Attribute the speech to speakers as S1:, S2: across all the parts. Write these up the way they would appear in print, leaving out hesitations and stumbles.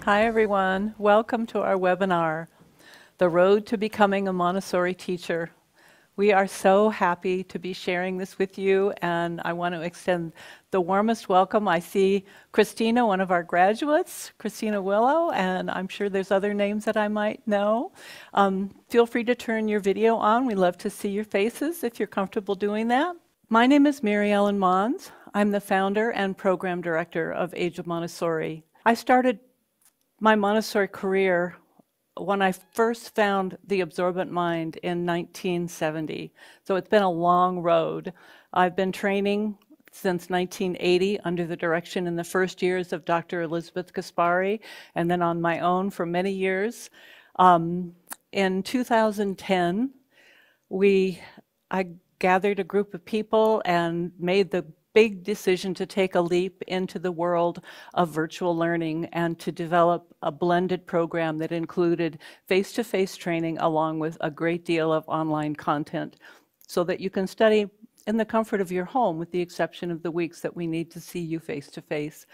S1: Hi everyone, welcome to our webinar, The Road to Becoming a Montessori Teacher. We are so happy to be sharing this with you, and I want to extend the warmest welcome. I see Christina, one of our graduates, Christina Willow, and I'm sure there's other names that I might know. Feel free to turn your video on. We love to see your faces if you're comfortable doing that. My name is Mary Ellen Mons. I'm the founder and program director of Age of Montessori. I started my Montessori career when I first found the absorbent mind in 1970. So it's been a long road. I've been training since 1980 under the direction in the first years of Dr. Elizabeth Gaspari, and then on my own for many years. In 2010, I gathered a group of people and made the big decision to take a leap into the world of virtual learning and to develop a blended program that included face-to-face training along with a great deal of online content so that you can study in the comfort of your home with the exception of the weeks that we need to see you face-to-face.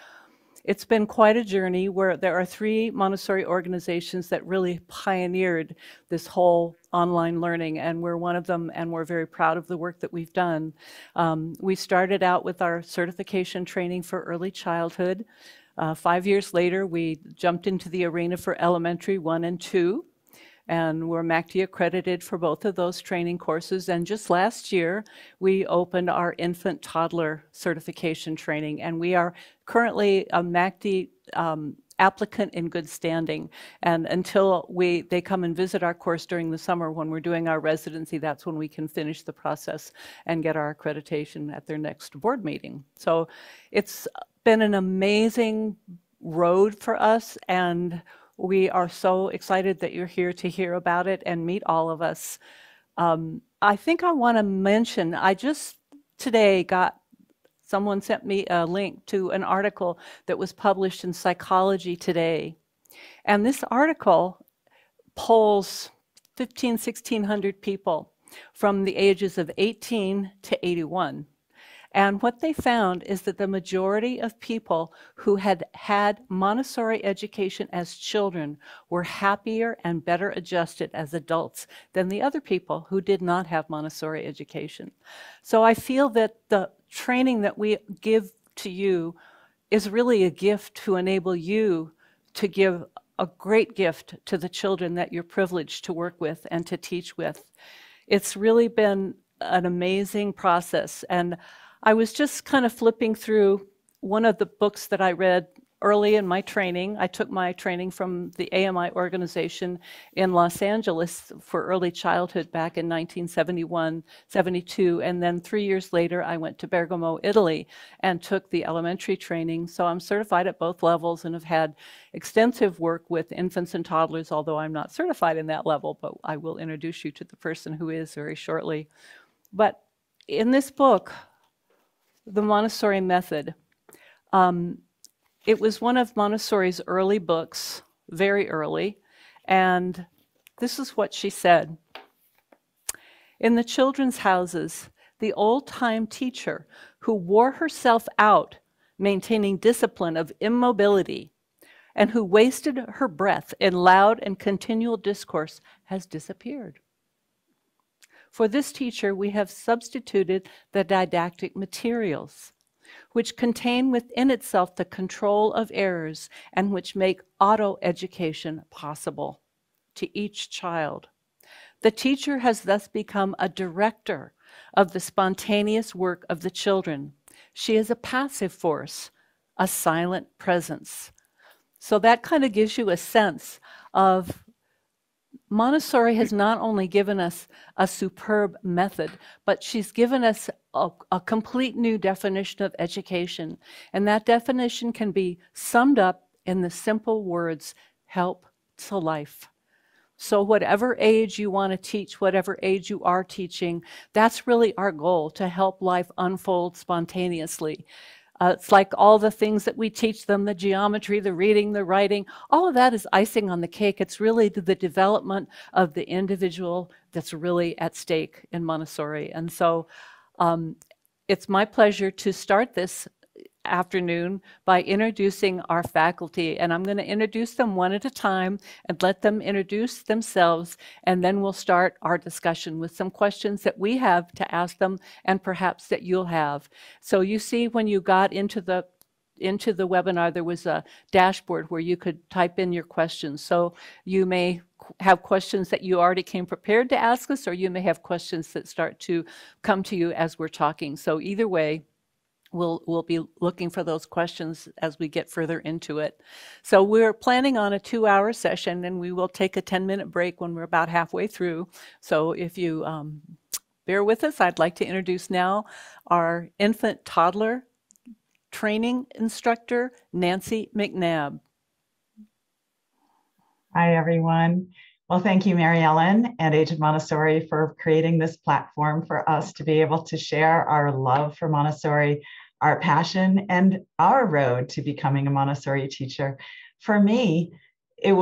S1: It's been quite a journey where there are 3 Montessori organizations that really pioneered this whole online learning, and we're one of them, and we're very proud of the work that we've done. We started out with our certification training for early childhood. 5 years later, we jumped into the arena for elementary 1 and 2. And we're MACD accredited for both of those training courses. And just last year, we opened our infant toddler certification training. And we are currently a MACD applicant in good standing. And until they come and visit our course during the summer when we're doing our residency, that's when we can finish the process and get our accreditation at their next board meeting. So it's been an amazing road for us, and we are so excited that you're here to hear about it and meet all of us. I think I want to mention, I just today someone sent me a link to an article that was published in Psychology Today. And this article polls 1,600 people from the ages of 18 to 81. And what they found is that the majority of people who had had Montessori education as children were happier and better adjusted as adults than the other people who did not have Montessori education. So I feel that the training that we give to you is really a gift to enable you to give a great gift to the children that you're privileged to work with and to teach with. It's really been an amazing process. And I was just kind of flipping through one of the books that I read early in my training. I took my training from the AMI organization in Los Angeles for early childhood back in 1971, 72, and then 3 years later I went to Bergamo, Italy, and took the elementary training. So I'm certified at both levels and have had extensive work with infants and toddlers, although I'm not certified in that level, but I will introduce you to the person who is very shortly. But in this book, The Montessori Method, it was one of Montessori's early books, very early, and this is what she said. In the children's houses, the old-time teacher who wore herself out maintaining discipline of immobility and who wasted her breath in loud and continual discourse has disappeared. For this teacher, we have substituted the didactic materials, which contain within itself the control of errors and which make auto-education possible to each child. The teacher has thus become a director of the spontaneous work of the children. She is a passive force, a silent presence. So that kind of gives you a sense of Montessori has not only given us a superb method, but she's given us a complete new definition of education. And that definition can be summed up in the simple words, help to life. So whatever age you want to teach, whatever age you are teaching, that's really our goal, to help life unfold spontaneously. It's like all the things that we teach them, the geometry, the reading, the writing, all of that is icing on the cake. It's really the development of the individual that's really at stake in Montessori. And so it's my pleasure to start this afternoon by introducing our faculty, and I'm going to introduce them one at a time and let them introduce themselves, and then we'll start our discussion with some questions that we have to ask them and perhaps that you'll have. So you see, when you got into the webinar, there was a dashboard where you could type in your questions. So you may have questions that you already came prepared to ask us, or you may have questions that start to come to you as we're talking. So either way, we'll be looking for those questions as we get further into it. So we're planning on a 2-hour session, and we will take a 10-minute break when we're about halfway through. So if you bear with us, I'd like to introduce now our infant toddler training instructor, Nancy McNabb.
S2: Hi, everyone. Well, thank you, Mary Ellen and Aged Montessori, for creating this platform for us to be able to share our love for Montessori, our passion, and our road to becoming a Montessori teacher. For me, I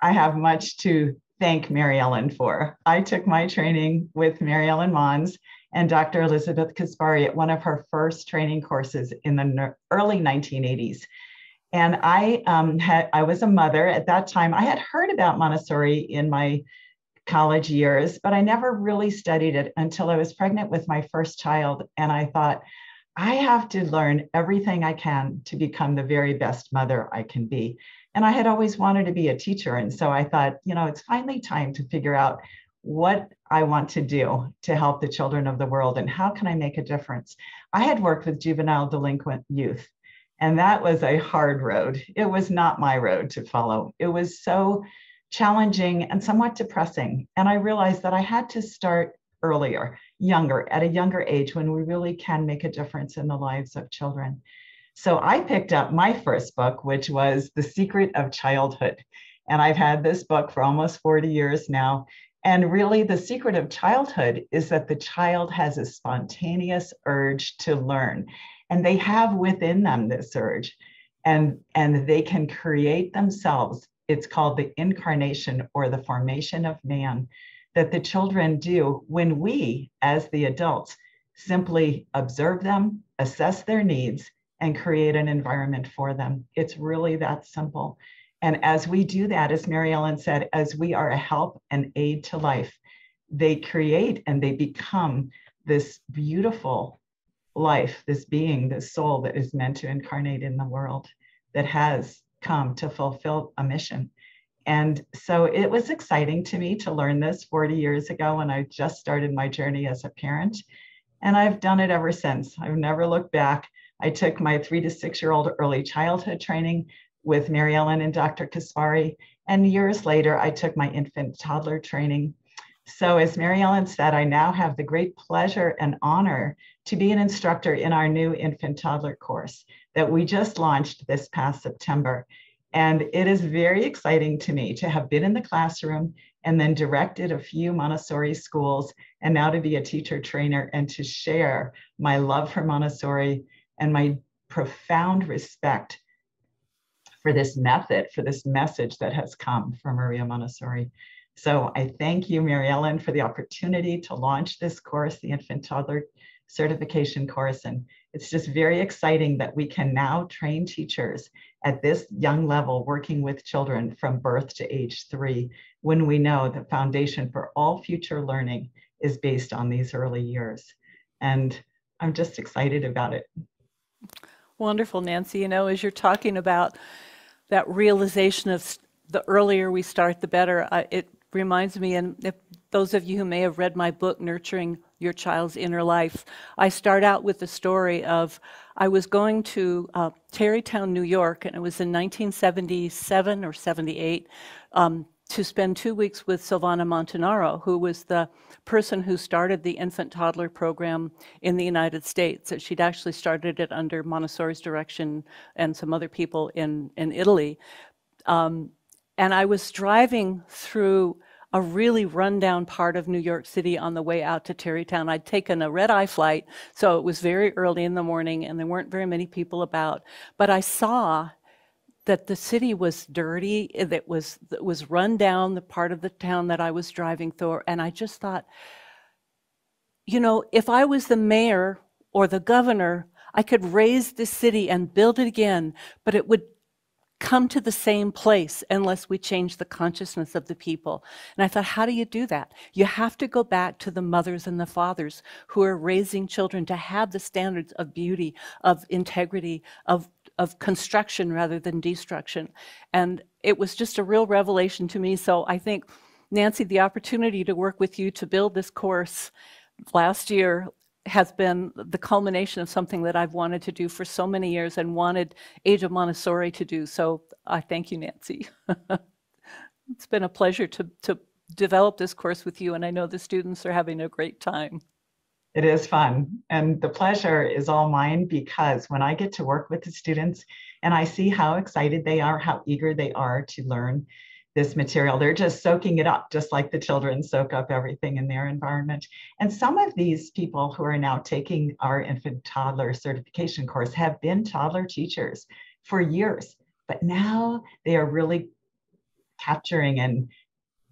S2: have much to thank Mary Ellen for. I took my training with Mary Ellen Mons and Dr. Elizabeth Kaspari at one of her first training courses in the early 1980s. And I was a mother at that time. I had heard about Montessori in my college years, but I never really studied it until I was pregnant with my first child. And I thought, I have to learn everything I can to become the very best mother I can be. And I had always wanted to be a teacher. And so I thought, it's finally time to figure out what I want to do to help the children of the world and how can I make a difference. I had worked with juvenile delinquent youth, and that was a hard road. It was not my road to follow. It was so challenging and somewhat depressing. And I realized that I had to start earlier, at a younger age, when we really can make a difference in the lives of children. So I picked up my first book, which was The Secret of Childhood. And I've had this book for almost 40 years now. And really, the secret of childhood is that the child has a spontaneous urge to learn. And they have within them this urge, and they can create themselves. It's called the incarnation or the formation of man, that the children do when we, as the adults, simply observe them, assess their needs, and create an environment for them. It's really that simple. And as we do that, as Mary Ellen said, as we are a help and aid to life, they create and they become this beautiful life, this being, this soul that is meant to incarnate in the world, that has come to fulfill a mission. And so it was exciting to me to learn this 40 years ago when I just started my journey as a parent. And I've done it ever since. I've never looked back. I took my 3 to 6-year-old early childhood training with Mary Ellen and Dr. Kaspari. And years later, I took my infant toddler training. So as Mary Ellen said, I now have the great pleasure and honor to be an instructor in our new infant toddler course that we just launched this past September. And it is very exciting to me to have been in the classroom and then directed a few Montessori schools, and now to be a teacher trainer and to share my love for Montessori and my profound respect for this method, for this message that has come from Maria Montessori. So I thank you, Mary Ellen, for the opportunity to launch this course, the Infant Toddler Certification course. And it's just very exciting that we can now train teachers at this young level, working with children from birth to age 3, when we know the foundation for all future learning is based on these early years. And I'm just excited about it.
S1: Wonderful, Nancy. As you're talking about that realization of the earlier we start, the better, it reminds me, and if those of you who may have read my book, Nurturing Your Child's Inner Life, I start out with the story of, I was going to Tarrytown, New York, and it was in 1977 or 78, to spend 2 weeks with Silvana Montanaro, who was the person who started the infant toddler program in the United States. She'd actually started it under Montessori's direction and some other people in Italy. And I was driving through a really rundown part of New York City on the way out to Tarrytown. I'd taken a red-eye flight, so it was very early in the morning and there weren't very many people about. But I saw that the city was dirty, that was run down, the part of the town that I was driving through. And I just thought, if I was the mayor or the governor I could raise this city and build it again, but it would come to the same place unless we change the consciousness of the people. And I thought, how do you do that? You have to go back to the mothers and the fathers who are raising children to have the standards of beauty, of integrity, of construction rather than destruction. And it was just a real revelation to me. So I think, Nancy, the opportunity to work with you to build this course last year has been the culmination of something that I've wanted to do for so many years and wanted Age of Montessori to do. So I thank you, Nancy. It's been a pleasure to develop this course with you, and I know the students are having a great time.
S2: It is fun, and the pleasure is all mine, because when I get to work with the students and I see how excited they are, how eager they are to learn this material, they're just soaking it up, just like the children soak up everything in their environment. And some of these people who are now taking our infant toddler certification course have been toddler teachers for years, but now they are really capturing and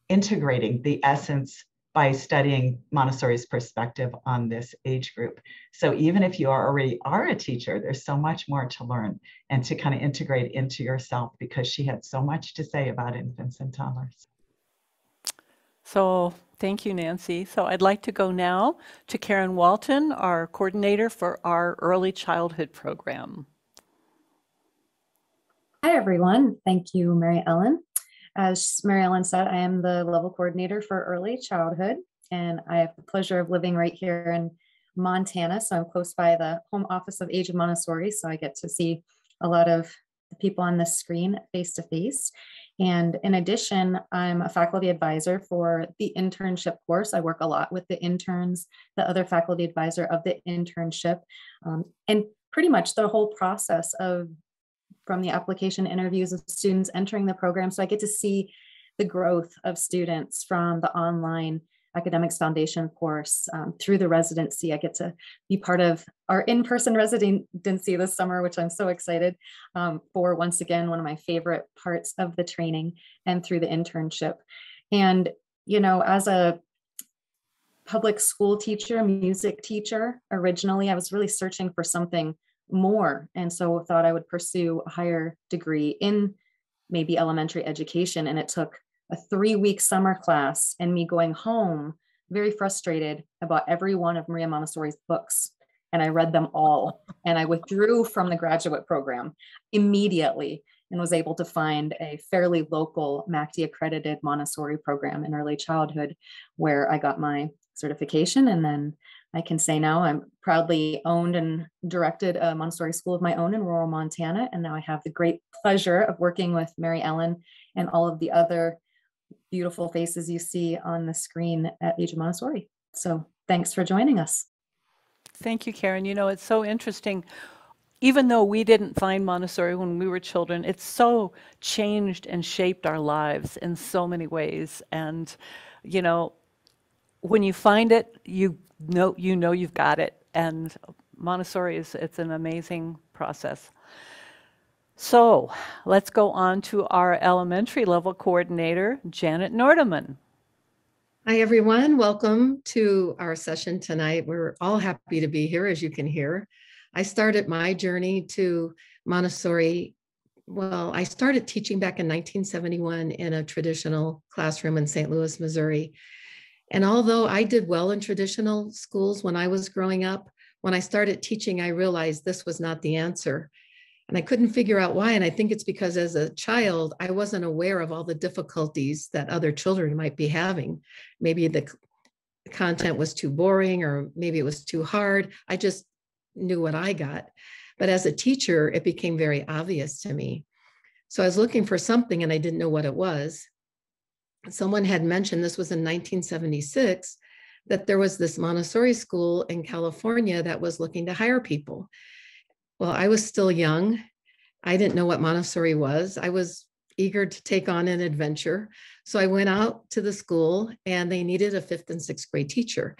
S2: integrating the essence by studying Montessori's perspective on this age group. So even if you already are a teacher, there's so much more to learn and to kind of integrate into yourself, because she had so much to say about infants and toddlers.
S1: So thank you, Nancy. So I'd like to go now to Karen Walton, our coordinator for our early childhood program.
S3: Hi, everyone. Thank you, Mary Ellen. As Mary Ellen said, I am the level coordinator for early childhood, and I have the pleasure of living right here in Montana. So I'm close by the home office of Age of Montessori. So I get to see a lot of the people on this screen face to face. And in addition, I'm a faculty advisor for the internship course. I work a lot with the interns, the other faculty advisor of the internship, and pretty much the whole process of from the application interviews of students entering the program. So I get to see the growth of students from the online academics foundation course through the residency. I get to be part of our in-person residency this summer, which I'm so excited for. Once again, one of my favorite parts of the training, and through the internship. And, you know, as a public school teacher, music teacher, originally, I was really searching for something more. And so thought I would pursue a higher degree in maybe elementary education. And it took a 3-week summer class and me going home very frustrated about every one of Maria Montessori's books. And I read them all. And I withdrew from the graduate program immediately and was able to find a fairly local MACD accredited Montessori program in early childhood, where I got my certification. And then I can say now I'm proudly owned and directed a Montessori school of my own in rural Montana. And now I have the great pleasure of working with Mary Ellen and all of the other beautiful faces you see on the screen at Age of Montessori. So thanks for joining us.
S1: Thank you, Karen. You know, it's so interesting. Even though we didn't find Montessori when we were children, it's so changed and shaped our lives in so many ways. And, you know, when you find it, you know you've got it. And Montessori it's an amazing process. So let's go on to our elementary level coordinator, Janet Nordemann.
S4: Hi, everyone. Welcome to our session tonight. We're all happy to be here, as you can hear. I started my journey to Montessori. Well, I started teaching back in 1971 in a traditional classroom in St. Louis, Missouri. And although I did well in traditional schools when I was growing up, when I started teaching, I realized this was not the answer. And I couldn't figure out why. And I think it's because as a child, I wasn't aware of all the difficulties that other children might be having. Maybe the content was too boring, or maybe it was too hard. I just knew what I got. But as a teacher, it became very obvious to me. So I was looking for something and I didn't know what it was. Someone had mentioned, this was in 1976, that there was this Montessori school in California that was looking to hire people. Well, I was still young. I didn't know what Montessori was. I was eager to take on an adventure. So I went out to the school and they needed a 5th and 6th grade teacher.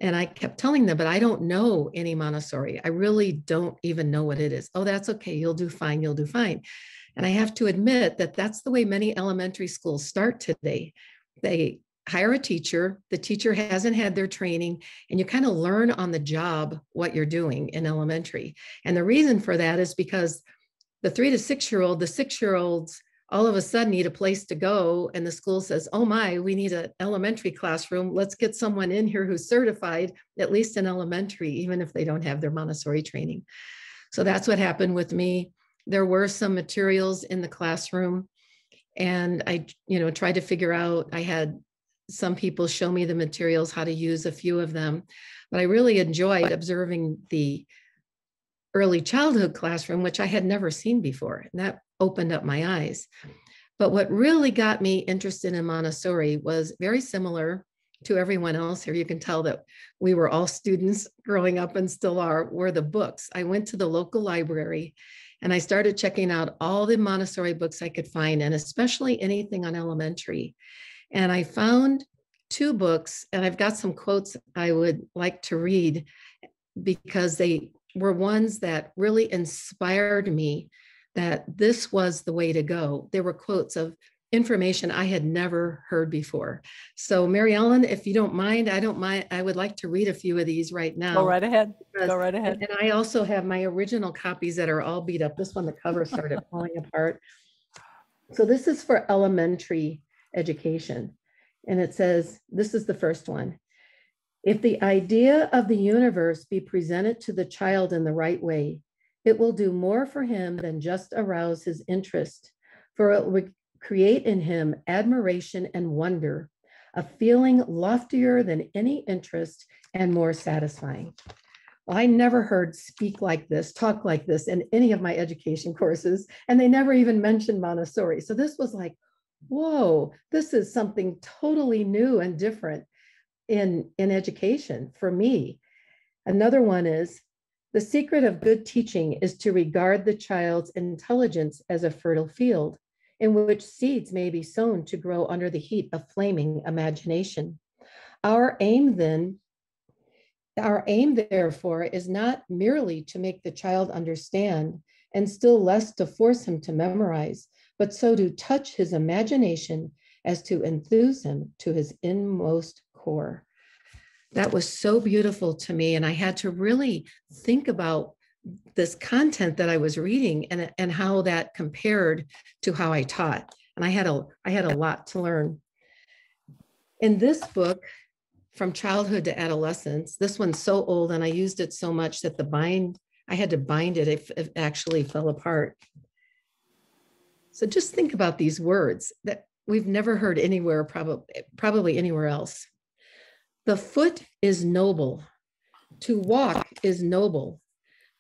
S4: And I kept telling them, but I don't know any Montessori. I really don't even know what it is. Oh, that's okay. You'll do fine. You'll do fine. And I have to admit that that's the way many elementary schools start today. They hire a teacher. The teacher hasn't had their training, and you kind of learn on the job what you're doing in elementary. And the reason for that is because the 3 to 6-year-old, the 6-year-olds all of a sudden need a place to go. And the school says, oh my, we need an elementary classroom. Let's get someone in here who's certified, at least in elementary, even if they don't have their Montessori training. So that's what happened with me. There were some materials in the classroom, and I, tried to figure out, I had some people show me the materials, how to use a few of them, but I really enjoyed observing the early childhood classroom, which I had never seen before. And that opened up my eyes. But what really got me interested in Montessori was very similar to everyone else here. You can tell that we were all students growing up and still are, were the books. I went to the local library and I started checking out all the Montessori books I could find, and especially anything on elementary. And I found 2 books, and I've got some quotes I would like to read because they were ones that really inspired me that this was the way to go. There were quotes of information I had never heard before. So Mary Ellen, if you don't mind, I don't mind. I would like to read a few of these right now.
S1: Go right ahead. Go right ahead.
S4: And I also have my original copies that are all beat up. This one, the cover started falling apart. So this is for elementary education. And it says, this is the first one. If the idea of the universe be presented to the child in the right way, it will do more for him than just arouse his interest, for it will create in him admiration and wonder, a feeling loftier than any interest and more satisfying. Well, I never heard speak like this, talk like this in any of my education courses, and they never even mentioned Montessori. So this was like, whoa, this is something totally new and different in education for me. Another one is, the secret of good teaching is to regard the child's intelligence as a fertile field in which seeds may be sown to grow under the heat of flaming imagination. Our aim, therefore, is not merely to make the child understand, and still less to force him to memorize, but so to touch his imagination as to enthuse him to his inmost core. That was so beautiful to me. And I had to really think about this content that I was reading and how that compared to how I taught. And I had a lot to learn. In this book, From Childhood to Adolescence, this one's so old and I used it so much that I had to bind it if it actually fell apart. So just think about these words that we've never heard anywhere, probably anywhere else. The foot is noble. To walk is noble.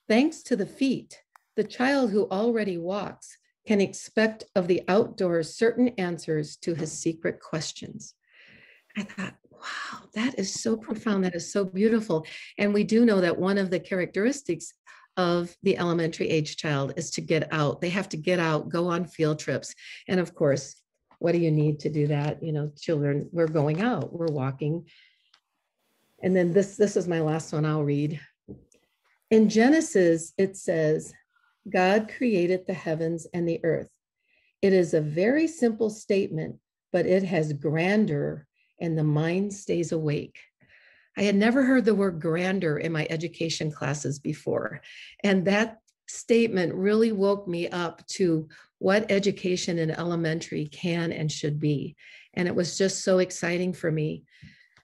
S4: Thanks to the feet, the child who already walks can expect of the outdoors certain answers to his secret questions. I thought, wow, that is so profound. That is so beautiful. And we do know that one of the characteristics of the elementary age child is to get out. They have to get out, go on field trips. And of course, what do you need to do that? Children, we're going out, we're walking. And then this is my last one I'll read. In Genesis, it says, God created the heavens and the earth. It is a very simple statement, but it has grandeur and the mind stays awake. I had never heard the word grandeur in my education classes before. And that statement really woke me up to what education in elementary can and should be. And it was just so exciting for me.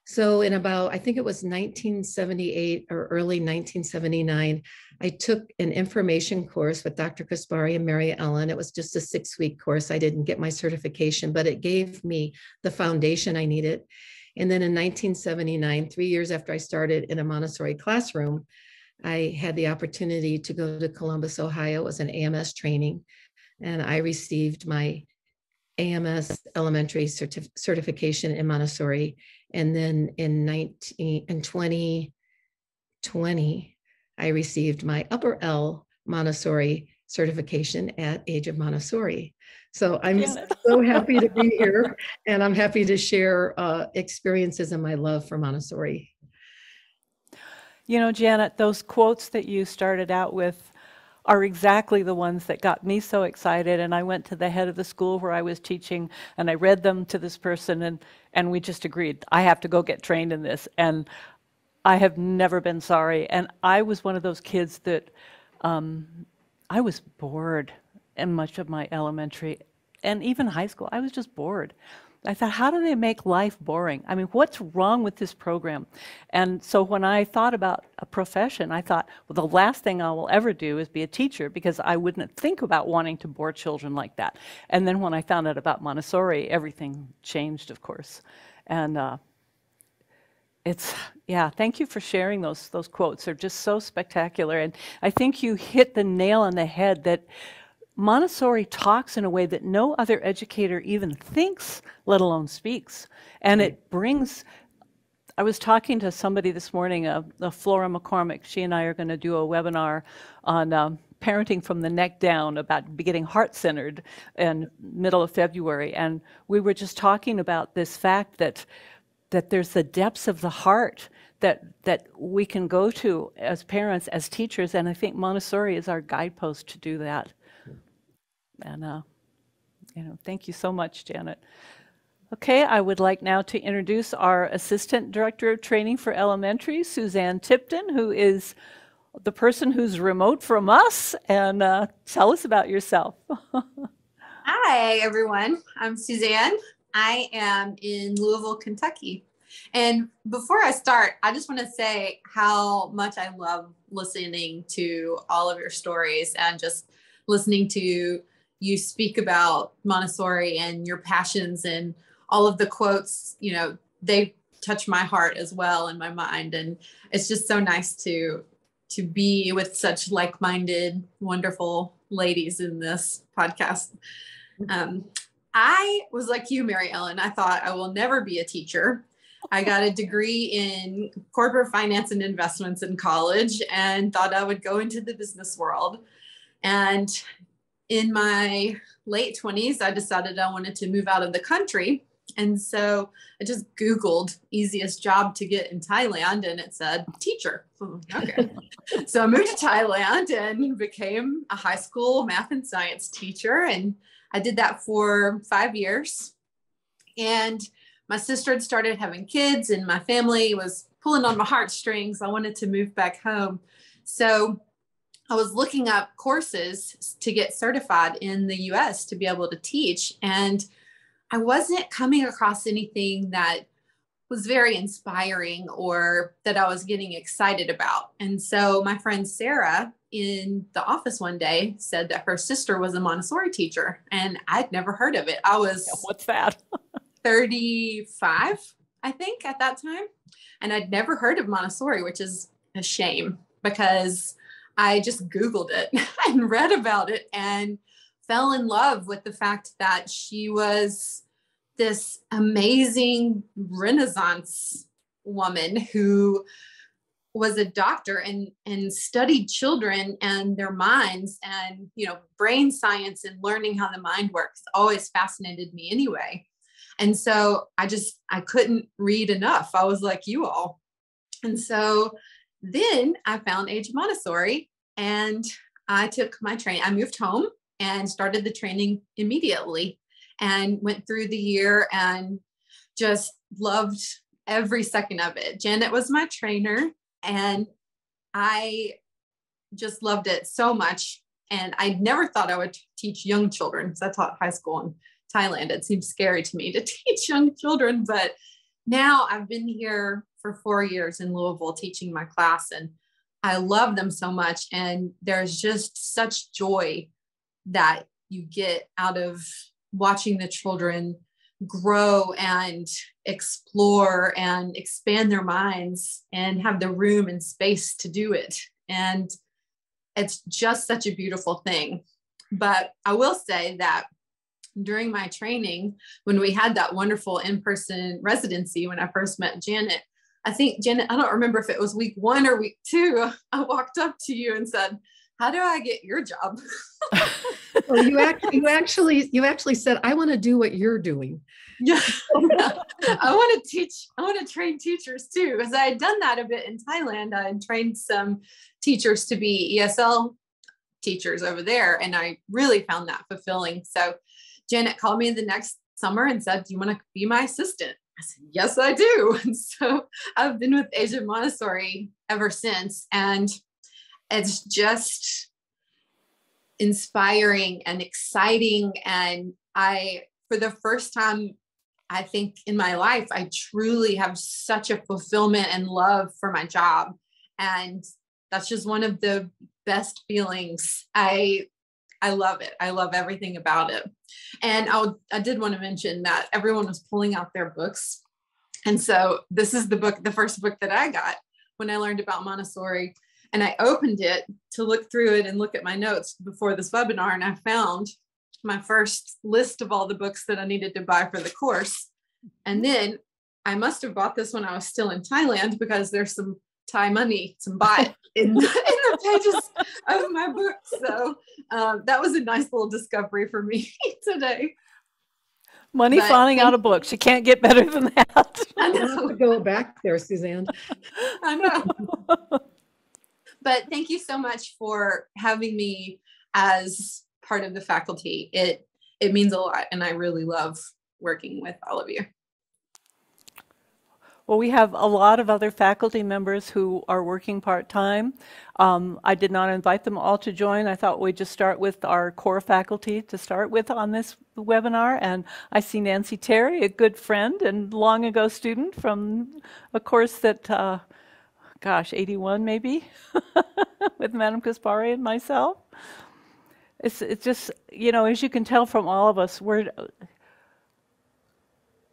S4: So in about, I think it was 1978 or early 1979, I took an information course with Dr. Kaspari and Mary Ellen. It was just a 6-week course. I didn't get my certification, but it gave me the foundation I needed. And then in 1979, 3 years after I started in a Montessori classroom, I had the opportunity to go to Columbus, Ohio. It was an AMS training, and I received my AMS elementary certification in Montessori. And then in 2020, I received my upper L Montessori certification at Age of Montessori. So I'm so happy to be here, and I'm happy to share experiences and my love for Montessori.
S1: Janet, those quotes that you started out with are exactly the ones that got me so excited. And I went to the head of the school where I was teaching, and I read them to this person, and we just agreed, I have to go get trained in this. And I have never been sorry. And I was one of those kids that I was bored in much of my elementary and even high school. I was just bored. I thought, how do they make life boring? I mean, what's wrong with this program? And so when I thought about a profession, I thought, well, the last thing I will ever do is be a teacher, because I wouldn't think about wanting to bore children like that. And then when I found out about Montessori, everything changed, of course. And thank you for sharing those quotes. They're just so spectacular. And I think you hit the nail on the head that Montessori talks in a way that no other educator even thinks, let alone speaks. And it brings, I was talking to somebody this morning, Flora McCormick. She and I are going to do a webinar on parenting from the neck down, about getting heart-centered in middle of February. And we were just talking about this fact that there's the depths of the heart that we can go to as parents, as teachers, and I think Montessori is our guidepost to do that. And thank you so much, Janet. Okay, I would like now to introduce our Assistant Director of Training for Elementary, Suzanne Tipton, who is the person who's remote from us, and tell us about yourself.
S5: Hi, everyone. I'm Suzanne. I am in Louisville, Kentucky. And before I start, I just want to say how much I love listening to all of your stories and just listening to you speak about Montessori and your passions, and all of the quotes, they touch my heart as well and my mind. And it's just so nice to be with such like-minded, wonderful ladies in this podcast. I was like you, Mary Ellen. I thought I will never be a teacher. I got a degree in corporate finance and investments in college and thought I would go into the business world. And in my late 20s, I decided I wanted to move out of the country. And so I just Googled easiest job to get in Thailand, and it said teacher. Okay. So I moved to Thailand and became a high school math and science teacher. And I did that for 5 years. And my sister had started having kids, and my family was pulling on my heartstrings. I wanted to move back home. So I was looking up courses to get certified in the US to be able to teach. And I wasn't coming across anything that was very inspiring or that I was getting excited about. And so my friend Sarah in the office one day said that her sister was a Montessori teacher, and I'd never heard of it. I was
S1: What's that?
S5: 35, I think, at that time. And I'd never heard of Montessori, which is a shame, because I just Googled it and read about it and fell in love with the fact that she was this amazing Renaissance woman who was a doctor and studied children and their minds, and, brain science and learning how the mind works always fascinated me anyway. And so I couldn't read enough. I was like you all. And so then I found Age of Montessori, and I took my training. I moved home and started the training immediately and went through the year and just loved every second of it. Janet was my trainer, and I just loved it so much. And I never thought I would teach young children, because I taught high school in Thailand. It seems scary to me to teach young children, but now I've been here for 4 years in Louisville teaching my class, and I love them so much. And there's just such joy that you get out of watching the children grow and explore and expand their minds and have the room and space to do it. And it's just such a beautiful thing. But I will say that during my training, when we had that wonderful in-person residency, when I first met Janet, I think, Janet, I don't remember if it was week 1 or week 2, I walked up to you and said, how do I get your job?
S4: Well, you actually said, I want to do what you're doing.
S5: Yeah. I want to teach. I want to train teachers too, because I had done that a bit in Thailand. I had trained some teachers to be ESL teachers over there. And I really found that fulfilling. So Janet called me the next summer and said, do you want to be my assistant? I said, yes, I do. And so I've been with Asia Montessori ever since. And it's just inspiring and exciting. And for the first time, I think in my life, I truly have such a fulfillment and love for my job. And that's just one of the best feelings. I love it. I love everything about it. And I did want to mention that everyone was pulling out their books. And so this is the first book that I got when I learned about Montessori. And I opened it to look through it and look at my notes before this webinar. And I found my first list of all the books that I needed to buy for the course. And then I must have bought this when I was still in Thailand, because there's some Thai money, some baht in the pages of my book. So that was a nice little discovery for me today.
S1: Money falling out of books. You can't get better than that.
S5: I
S4: I'll have to go back there, Suzanne.
S5: I know. But thank you so much for having me as part of the faculty. It means a lot, and I really love working with all of you.
S1: Well, we have a lot of other faculty members who are working part-time. I did not invite them all to join. I thought we'd just start with our core faculty to start with on this webinar. And I see Nancy Terry, a good friend and long ago student from a course that, 81 maybe, with Madam Kaspari and myself. It's just, as you can tell from all of us,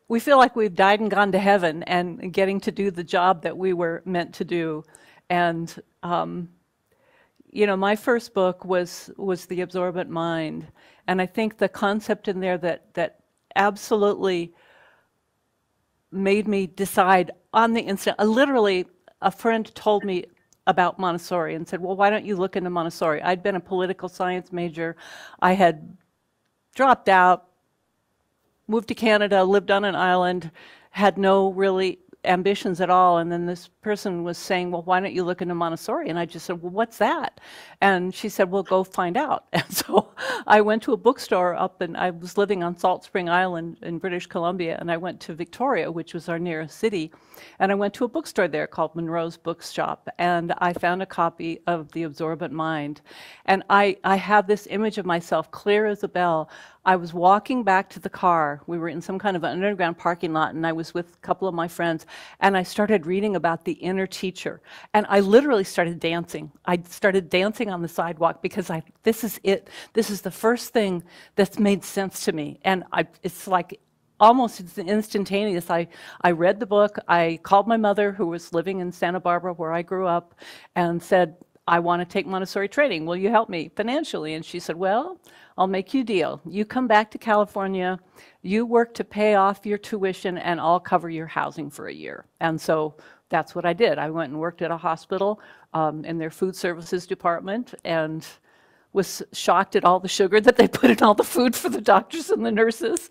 S1: we feel like we've died and gone to heaven and getting to do the job that we were meant to do. And, my first book was The Absorbent Mind. And I think the concept in there that absolutely made me decide on the instant, literally a friend told me about Montessori and said, well, why don't you look into Montessori? I'd been a political science major. I had dropped out, moved to Canada, lived on an island, had no really ambitions at all. And then this person was saying, well, why don't you look into Montessori? And I just said, well, what's that? And she said, well, go find out. And so I went to a bookstore I was living on Salt Spring Island in British Columbia, and I went to Victoria, which was our nearest city. And I went to a bookstore there called Monroe's Bookshop, and I found a copy of The Absorbent Mind. And I have this image of myself clear as a bell. I was walking back to the car. We were in some kind of an underground parking lot, and I was with a couple of my friends, and I started reading about the inner teacher. And I literally started dancing. I started dancing on the sidewalk because this is it. This is the first thing that's made sense to me. And it's like almost it's instantaneous. I read the book. I called my mother, who was living in Santa Barbara, where I grew up, and said, I want to take Montessori training. Will you help me financially? And she said, well, I'll make you a deal. You come back to California, you work to pay off your tuition, and I'll cover your housing for a year. And so that's what I did. I went and worked at a hospital in their food services department, and was shocked at all the sugar that they put in all the food for the doctors and the nurses.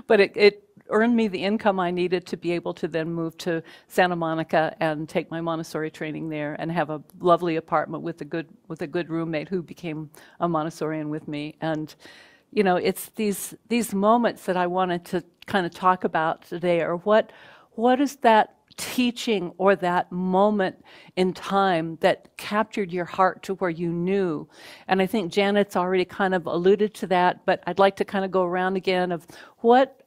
S1: But it earned me the income I needed to be able to then move to Santa Monica and take my Montessori training there and have a lovely apartment with a good roommate who became a Montessorian with me. And it's these moments that I wanted to kind of talk about today, or what is that teaching or that moment in time that captured your heart to where you knew. And I think Janet's already kind of alluded to that, but I'd like to kind of go around again of what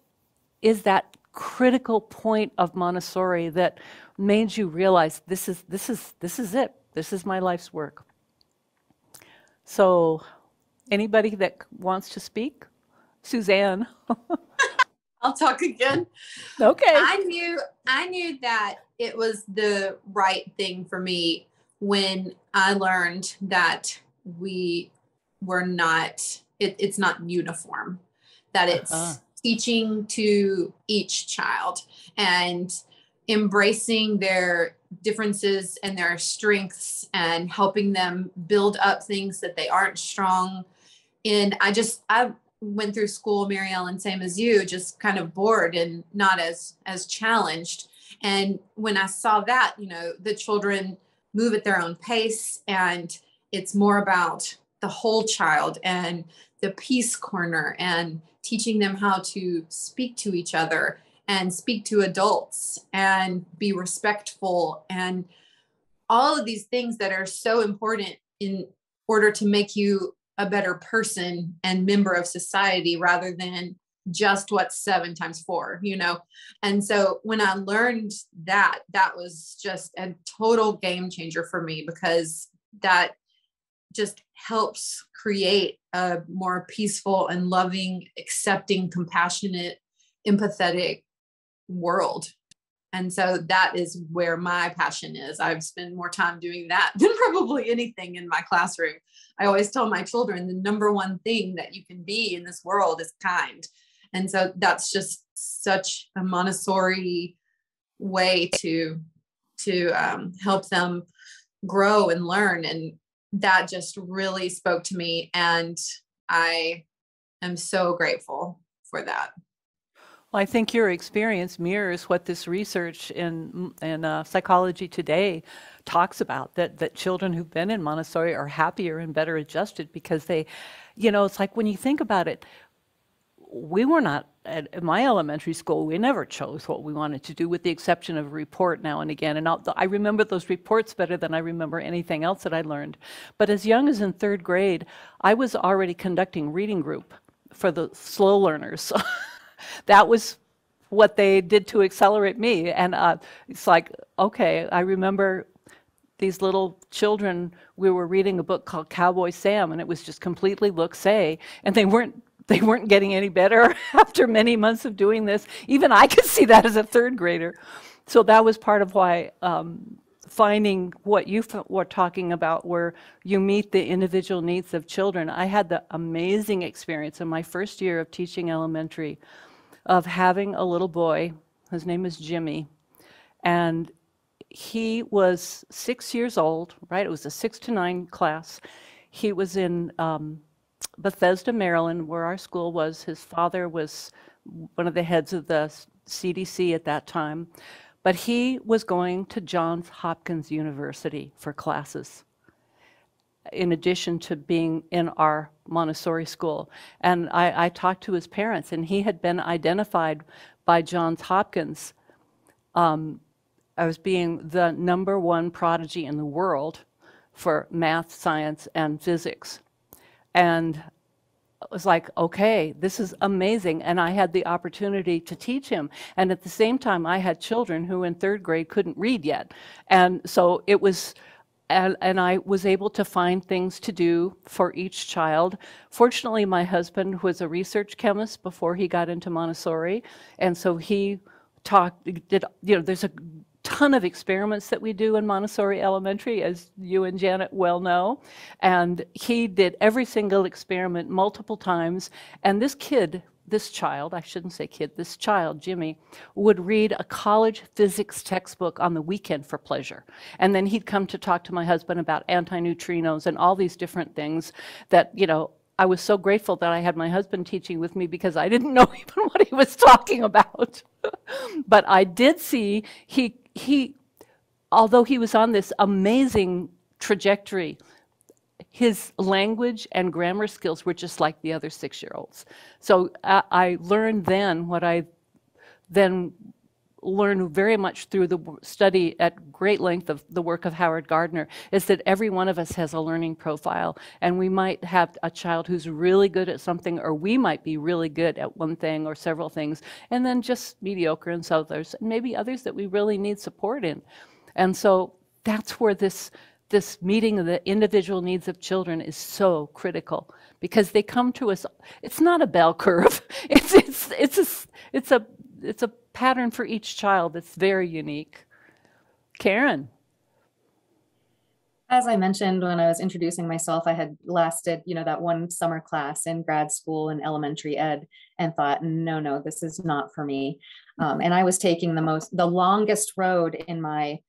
S1: is that critical point of Montessori that made you realize this is it. This is my life's work. So anybody that wants to speak? Suzanne.
S5: I'll talk again.
S1: Okay.
S5: I knew that it was the right thing for me when I learned that we were not, it's not uniform, that it's teaching to each child and embracing their differences and their strengths and helping them build up things that they aren't strong in. I went through school, Mary Ellen, same as you, just kind of bored and not as challenged. And when I saw that, the children move at their own pace, and it's more about the whole child, and the peace corner, and teaching them how to speak to each other and speak to adults and be respectful, and all of these things that are so important in order to make you a better person and member of society, rather than just what's 7 times 4, you know? And so when I learned that, that was just a total game changer for me, because that just helps create a more peaceful and loving, accepting, compassionate, empathetic world. And so that is where my passion is. I've spent more time doing that than probably anything in my classroom. I always tell my children the number one thing that you can be in this world is kind. And so that's just such a Montessori way to help them grow and learn. And that just really spoke to me. And I am so grateful for that.
S1: Well, I think your experience mirrors what this research in psychology today talks about, that children who've been in Montessori are happier and better adjusted, because they, you know, it's like when you think about it, we were not, at my elementary school, we never chose what we wanted to do, with the exception of a report now and again. And I remember those reports better than I remember anything else that I learned. But as young as in 3rd grade, I was already conducting reading group for the slow learners. That was what they did to accelerate me. And it's like, okay, I remember these little children, we were reading a book called Cowboy Sam, and it was just completely look-say, and they weren't getting any better after many months of doing this. Even I could see that as a 3rd grader. So that was part of why finding what you were talking about, where you meet the individual needs of children. I had the amazing experience in my first year of teaching elementary of having a little boy, his name is Jimmy, and he was 6 years old, right? It was a 6 to 9 class. He was in Bethesda, Maryland, where our school was. His father was one of the heads of the CDC at that time, but he was going to Johns Hopkins University for classes, in addition to being in our Montessori school. And I talked to his parents, and he had been identified by Johns Hopkins as being the #1 prodigy in the world for math, science, and physics. And it was like, okay, this is amazing. And I had the opportunity to teach him. And at the same time, I had children who in 3rd grade couldn't read yet. And so it was, and I was able to find things to do for each child. Fortunately, my husband was a research chemist before he got into Montessori. And so he there's a ton of experiments that we do in Montessori Elementary, as you and Janet well know. And he did every single experiment multiple times. And this child, Jimmy, would read a college physics textbook on the weekend for pleasure. And then he'd come to talk to my husband about antineutrinos and all these different things that, you know, I was so grateful that I had my husband teaching with me, because I didn't know even what he was talking about. But I did see he, although he was on this amazing trajectory, his language and grammar skills were just like the other 6-year-olds. So I learned then what I then learned very much through the study at great length of the work of Howard Gardner, is that every one of us has a learning profile, and we might have a child who's really good at something, or we might be really good at one thing or several things, and then just mediocre in others, and maybe others that we really need support in. And so that's where this meeting of the individual needs of children is so critical, because they come to us. It's not a bell curve. It's a pattern for each child that's very unique. Karen.
S3: As I mentioned when I was introducing myself, I had lasted, that one summer class in grad school in elementary ed, and thought, no, this is not for me. And I was taking the longest road in my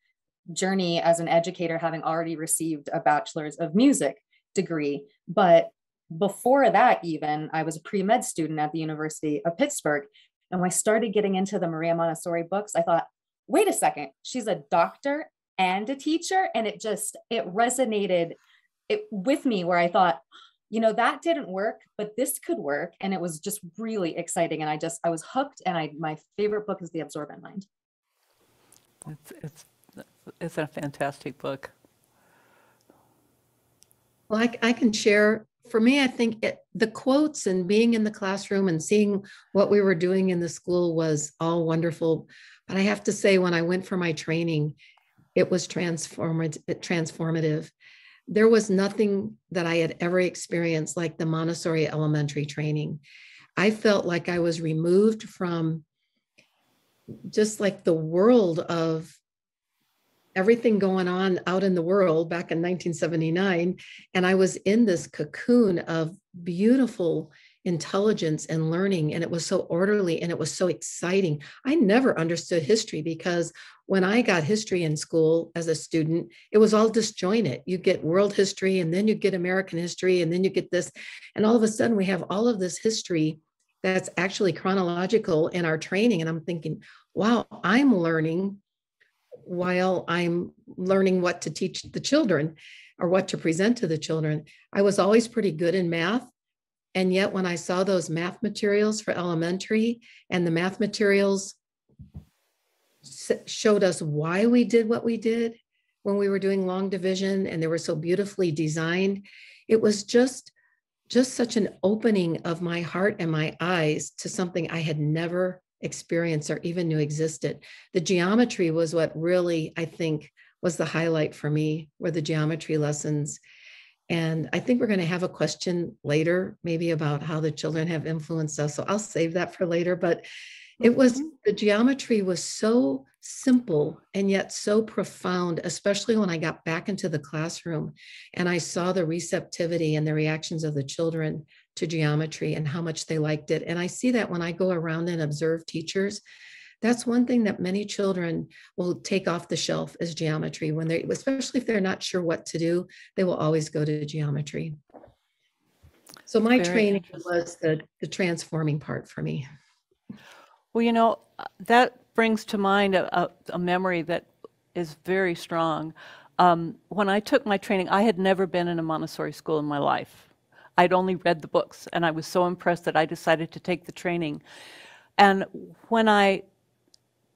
S3: journey as an educator, having already received a bachelor's of music degree. But before that, even, I was a pre-med student at the University of Pittsburgh. And when I started getting into the Maria Montessori books, I thought, wait a second, she's a doctor and a teacher. And it resonated with me, where I thought, you know, that didn't work, but this could work. And it was just really exciting. And I was hooked. And my favorite book is The Absorbent Mind.
S1: It's a fantastic book.
S4: Well, I can share. For me, I think the quotes and being in the classroom and seeing what we were doing in the school was all wonderful. But I have to say, when I went for my training, it was transformative. There was nothing that I had ever experienced like the Montessori elementary training. I felt like I was removed from just like the world of everything going on out in the world back in 1979. And I was in this cocoon of beautiful intelligence and learning. And it was so orderly and it was so exciting. I never understood history because when I got history in school as a student, it was all disjointed. You get world history and then you get American history and then you get this. And all of a sudden we have all of this history that's actually chronological in our training. And I'm thinking, wow, I'm learning while I'm learning what to teach the children or what to present to the children. I was always pretty good in math. And yet when I saw those math materials for elementary and the math materials showed us why we did what we did when we were doing long division and they were so beautifully designed, it was just such an opening of my heart and my eyes to something I had never experienced or even knew existed. The geometry was what really, I think, was the highlight for me, were the geometry lessons. And I think we're going to have a question later, maybe about how the children have influenced us. So I'll save that for later. But it was, the geometry was so simple and yet so profound, especially when I got back into the classroom and I saw the receptivity and the reactions of the children to geometry and how much they liked it. And I see that when I go around and observe teachers. That's one thing that many children will take off the shelf is geometry. When they, especially if they're not sure what to do, they will always go to geometry. So my training was the transforming part for me.
S1: Well, you know, that brings to mind a memory that is very strong. When I took my training, I had never been in a Montessori school in my life. I'd only read the books, and I was so impressed that I decided to take the training. And when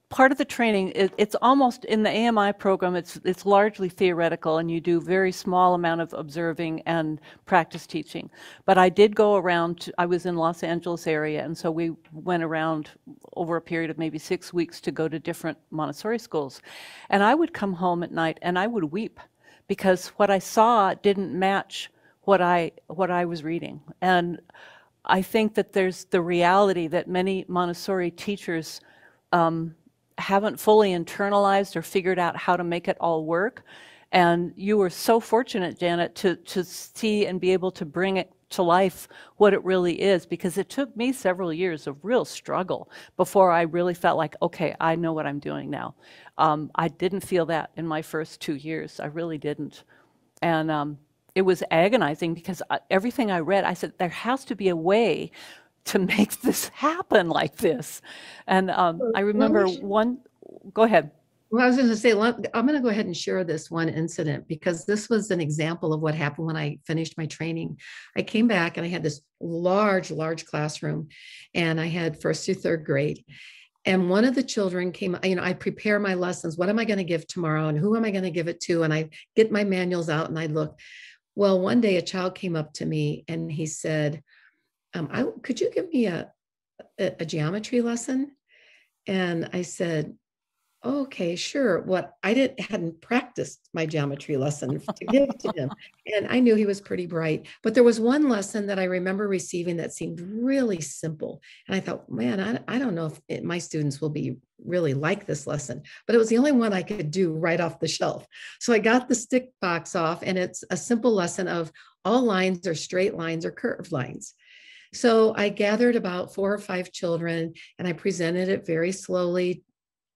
S1: part of the training, it's almost in the AMI program, it's largely theoretical and you do very small amount of observing and practice teaching. But I did go around, I was in Los Angeles area, and so we went around over a period of maybe 6 weeks to go to different Montessori schools. And I would come home at night and I would weep because what I saw didn't match what I was reading. And I think that there's the reality that many Montessori teachers haven't fully internalized or figured out how to make it all work. And you were so fortunate, Janet, to see and be able to bring it to life what it really is, because it took me several years of real struggle before I really felt like, okay, I know what I'm doing now. I didn't feel that in my first 2 years. I really didn't. And it was agonizing because everything I read, I said, there has to be a way to make this happen like this. And I remember go ahead.
S4: Well, I was going to say, I'm going to go ahead and share this one incident because this was an example of what happened when I finished my training. I came back and I had this large classroom and I had 1st through 3rd grade. And one of the children came, I prepare my lessons. What am I going to give tomorrow? And who am I going to give it to? And I get my manuals out and I look. Well, one day a child came up to me and he said, could you give me a geometry lesson? And I said, okay, sure. I hadn't practiced my geometry lesson to give to him. And I knew he was pretty bright, but there was one lesson that I remember receiving that seemed really simple. And I thought, man, I don't know if my students will be really like this lesson, but it was the only one I could do right off the shelf. So I got the stick box off and it's a simple lesson of all lines are straight lines or curved lines. So I gathered about 4 or 5 children and I presented it very slowly,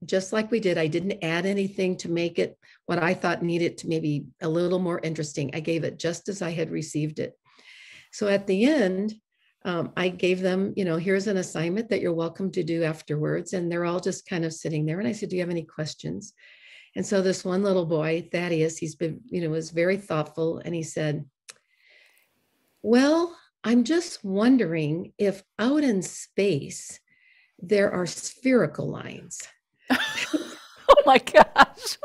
S4: just like we did. I didn't add anything to make it what I thought needed to maybe a little more interesting. I gave it just as I had received it. So at the end, I gave them, here's an assignment that you're welcome to do afterwards. And they're all just kind of sitting there. And I said, do you have any questions? And so this one little boy, Thaddeus, he's been, was very thoughtful. And he said, Well, I'm just wondering if out in space, there are spherical lines.
S1: Oh my gosh.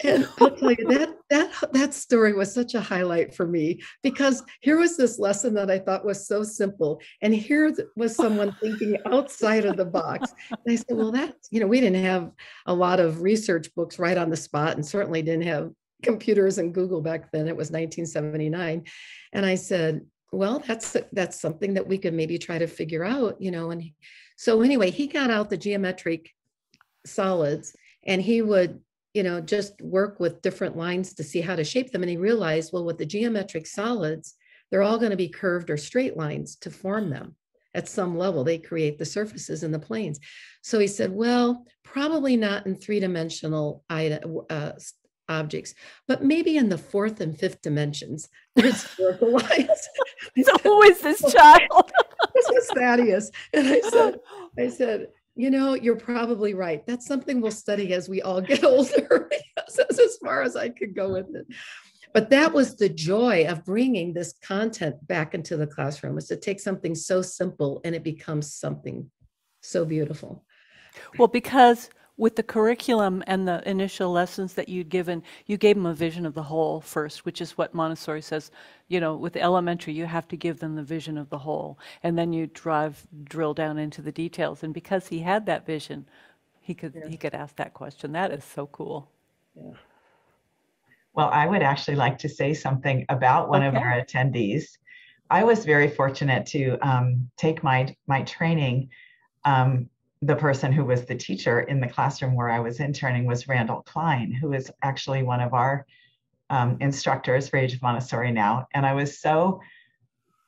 S4: And I'll tell you that story was such a highlight for me, because here was this lesson that I thought was so simple, and here was someone thinking outside of the box. And I said, well, that's, we didn't have a lot of research books right on the spot, and certainly didn't have computers and Google back then. It was 1979, and I said, well, that's something that we could maybe try to figure out, And so anyway, he got out the geometric solids, and he would just work with different lines to see how to shape them. And he realized, well, with the geometric solids, they're all going to be curved or straight lines to form them. At some level, they create the surfaces and the planes. So he said, well, probably not in three-dimensional objects, but maybe in the fourth and fifth dimensions, there's spherical lines.
S1: So who is this child?
S4: This is Thaddeus. And I said, you're probably right. That's something we'll study as we all get older. That's as far as I could go with it. But that was the joy of bringing this content back into the classroom, is to take something so simple and it becomes something so beautiful.
S1: Well, because with the curriculum and the initial lessons that you'd given, you gave them a vision of the whole first, which is what Montessori says, with elementary, you have to give them the vision of the whole. And then you drill down into the details. And because he had that vision, he could ask that question. That is so cool.
S4: Yeah.
S2: Well, I would actually like to say something about one of our attendees. I was very fortunate to take my training. The person who was the teacher in the classroom where I was interning was Randall Klein, who is actually one of our instructors for Age of Montessori now. And I was so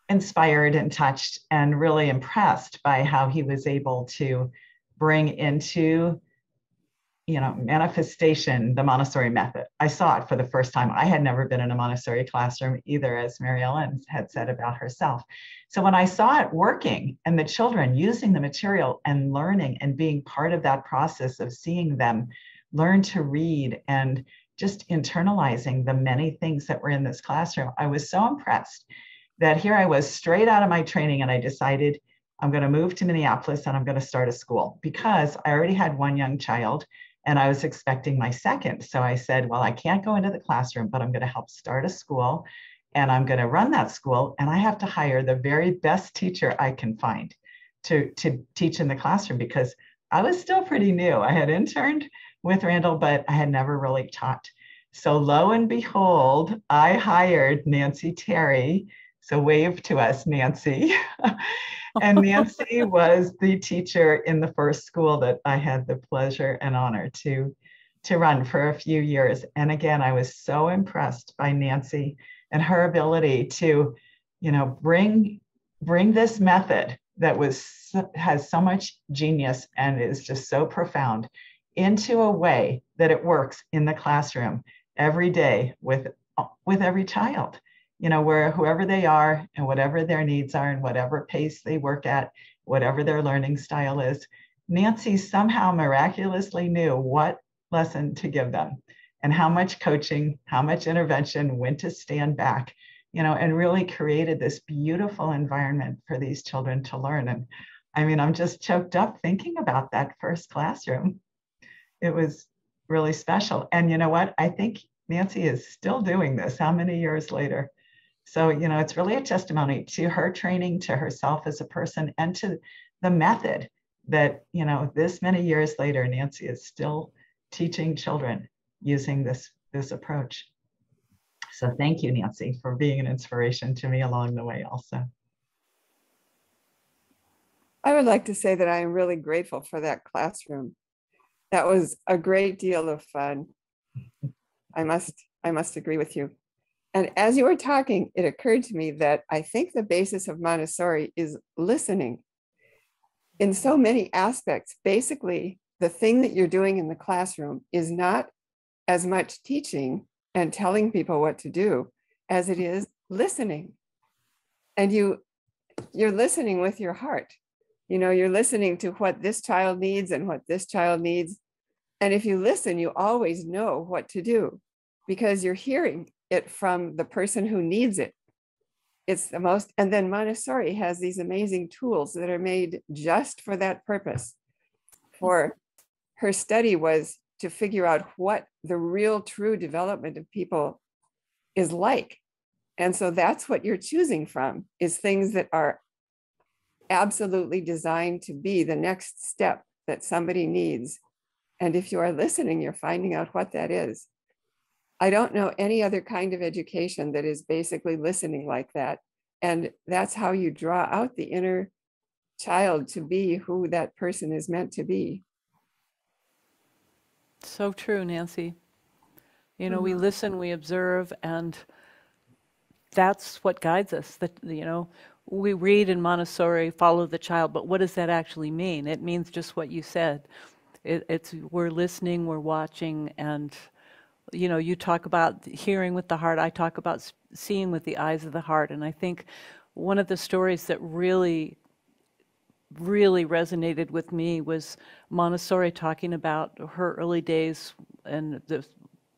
S2: inspired and touched and really impressed by how he was able to bring into manifestation the Montessori method. I saw it for the first time. I had never been in a Montessori classroom either, as Mary Ellen had said about herself. So when I saw it working and the children using the material and learning and being part of that process of seeing them learn to read and just internalizing the many things that were in this classroom, I was so impressed that here I was straight out of my training, and I decided I'm going to move to Minneapolis and I'm going to start a school, because I already had one young child and I was expecting my second. So I said, well, I can't go into the classroom, but I'm going to help start a school, and I'm going to run that school. And I have to hire the very best teacher I can find to teach in the classroom, because I was still pretty new. I had interned with Randall, but I had never really taught. So lo and behold, I hired Nancy Terry. So wave to us, Nancy. And Nancy was the teacher in the first school that I had the pleasure and honor to run for a few years. And again, I was so impressed by Nancy and her ability to, bring this method that has so much genius and is just so profound into a way that it works in the classroom every day with every child. Where whoever they are and whatever their needs are and whatever pace they work at, whatever their learning style is, Nancy somehow miraculously knew what lesson to give them and how much coaching, how much intervention, when to stand back, and really created this beautiful environment for these children to learn. And I mean, I'm just choked up thinking about that first classroom. It was really special. And you know what? I think Nancy is still doing this. How many years later? So, it's really a testimony to her training, to herself as a person, and to the method that, this many years later, Nancy is still teaching children using this approach. So thank you, Nancy, for being an inspiration to me along the way also.
S6: I would like to say that I am really grateful for that classroom. That was a great deal of fun. I must agree with you. And as you were talking, it occurred to me that I think the basis of Montessori is listening in so many aspects. Basically, the thing that you're doing in the classroom is not as much teaching and telling people what to do as it is listening. And you're listening with your heart. You're listening to what this child needs and what this child needs. And if you listen, you always know what to do, because you're hearing it from the person who needs it. It's the most, and then Montessori has these amazing tools that are made just for that purpose. For her study was to figure out what the real true development of people is like. And so that's what you're choosing from, is things that are absolutely designed to be the next step that somebody needs. And if you are listening, you're finding out what that is. I don't know any other kind of education that is basically listening like that. And that's how you draw out the inner child to be who that person is meant to be.
S1: So true, Nancy. You know, we listen, we observe, and that's what guides us. That, you know, we read in Montessori, follow the child, but what does that actually mean? It means just what you said. It's we're listening, we're watching, and you know, you talk about hearing with the heart, I talk about seeing with the eyes of the heart. And I think one of the stories that really resonated with me was Montessori talking about her early days and the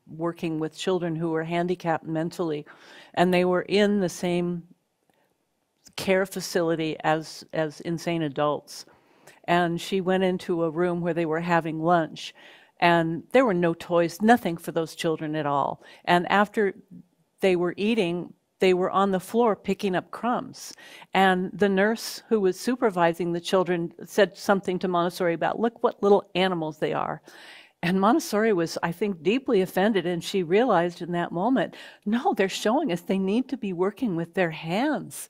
S1: working with children who were handicapped mentally, and they were in the same care facility as insane adults. And she went into a room where they were having lunch, and there were no toys, nothing for those children at all. And after they were eating, they were on the floor picking up crumbs. And the nurse who was supervising the children said something to Montessori about, look what little animals they are. And Montessori was, I think, deeply offended, and she realized in that moment, no, they're showing us they need to be working with their hands.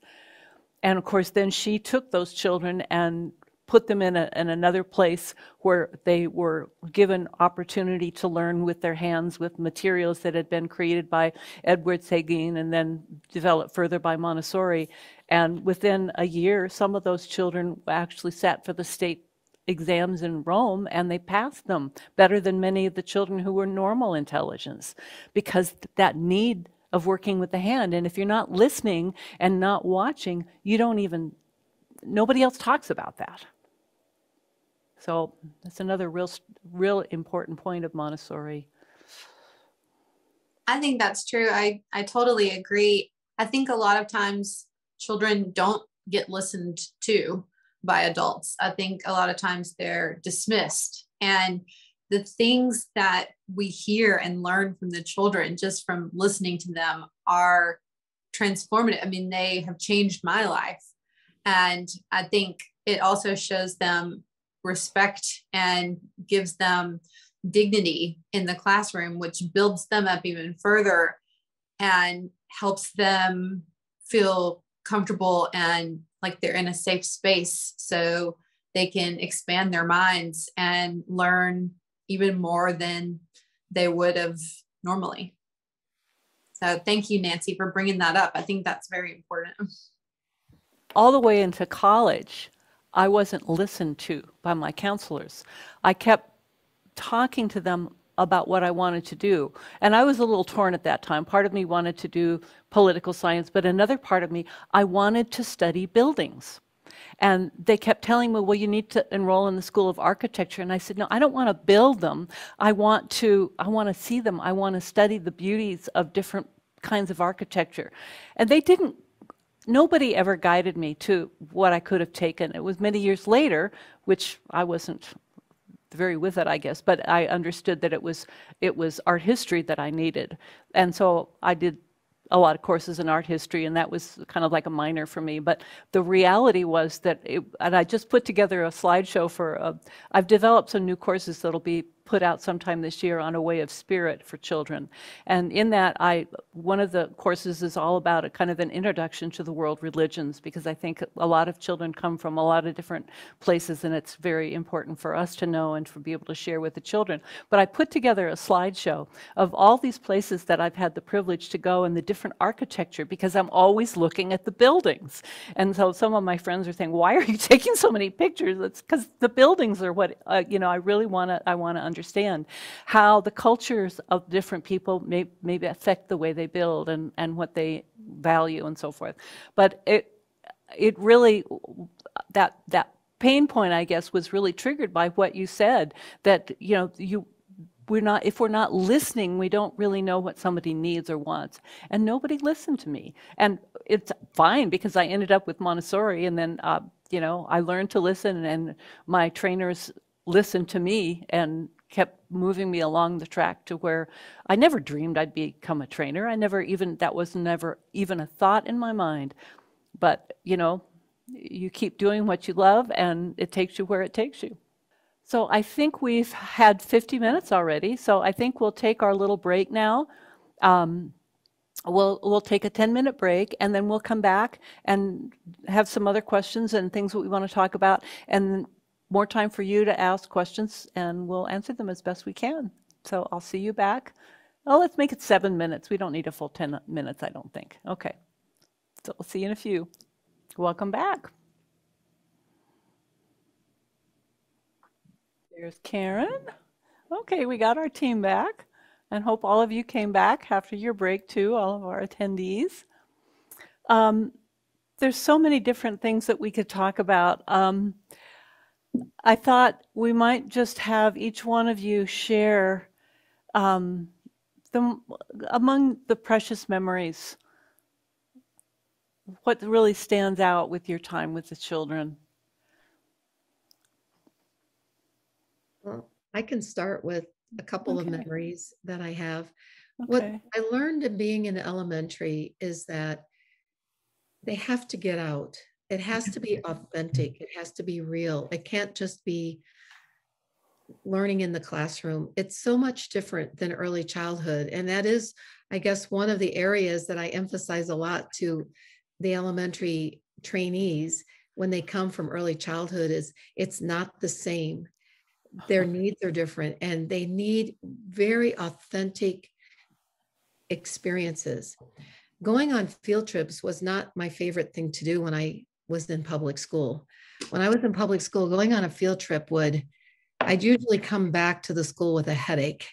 S1: And of course, then she took those children and put them in another place where they were given opportunity to learn with their hands with materials that had been created by Edward Seguin and then developed further by Montessori. And within a year, some of those children actually sat for the state exams in Rome, and they passed them better than many of the children who were normal intelligence, because that need of working with the hand. And if you're not listening and not watching, you don't even, nobody else talks about that. So that's another real important point of Montessori.
S5: I think that's true. I totally agree. I think a lot of times children don't get listened to by adults. I think a lot of times they're dismissed. And the things that we hear and learn from the children just from listening to them are transformative. I mean, they have changed my life. And I think it also shows them respect and gives them dignity in the classroom, which builds them up even further and helps them feel comfortable and like they're in a safe space, so they can expand their minds and learn even more than they would have normally. So thank you, Nancy, for bringing that up. I think that's very important.
S1: All the way into college, I wasn't listened to by my counselors. I kept talking to them about what I wanted to do. And I was a little torn at that time. Part of me wanted to do political science, but another part of me, I wanted to study buildings. And they kept telling me, well, you need to enroll in the School of Architecture. And I said, no, I don't want to build them. I want to see them. I want to study the beauties of different kinds of architecture. And they didn't, nobody ever guided me to what I could have taken. It was many years later, which I wasn't very with it, I guess, but I understood that it was art history that I needed. And so I did a lot of courses in art history, and that was kind of like a minor for me. But the reality was that, and I just put together a slideshow for, I've developed some new courses that'll be put out sometime this year on a way of spirit for children. And in that, one of the courses is all about a kind of an introduction to the world religions, because I think a lot of children come from a lot of different places, and it's very important for us to know and to be able to share with the children. But I put together a slideshow of all these places that I've had the privilege to go and the different architecture, because I'm always looking at the buildings. And so some of my friends are saying, why are you taking so many pictures? It's because the buildings are what, I really want to understand how the cultures of different people maybe affect the way they build and what they value and so forth. But it really, that pain point, I guess, was really triggered by what you said, that if we're not listening, we don't really know what somebody needs or wants. And nobody listened to me. And it's fine because I ended up with Montessori, and then I learned to listen, and my trainers listened to me and kept moving me along the track to where I never dreamed I'd become a trainer. That was never even a thought in my mind. But, you keep doing what you love, and it takes you where it takes you. So I think we've had 50 minutes already. So I think we'll take our little break now. We'll take a 10-minute break, and then we'll come back and have some other questions and things that we want to talk about, and more time for you to ask questions, and we'll answer them as best we can. So I'll see you back. Oh, let's make it 7 minutes. We don't need a full 10 minutes, I don't think. Okay. So we'll see you in a few. Welcome back. There's Karen. Okay, we got our team back, and hope all of you came back after your break too, all of our attendees. There's so many different things that we could talk about. I thought we might just have each one of you share among the precious memories, what really stands out with your time with the children.
S4: Well, I can start with a couple of memories that I have.
S1: Okay.
S4: What I learned in being in elementary is that they have to get out. It has to be authentic. It has to be real. It can't just be learning in the classroom. It's so much different than early childhood. And that is, I guess, one of the areas that I emphasize a lot to the elementary trainees when they come from early childhood is it's not the same. Their needs are different, and they need very authentic experiences. Going on field trips was not my favorite thing to do when I was in public school. When I was in public school, going on a field trip I'd usually come back to the school with a headache,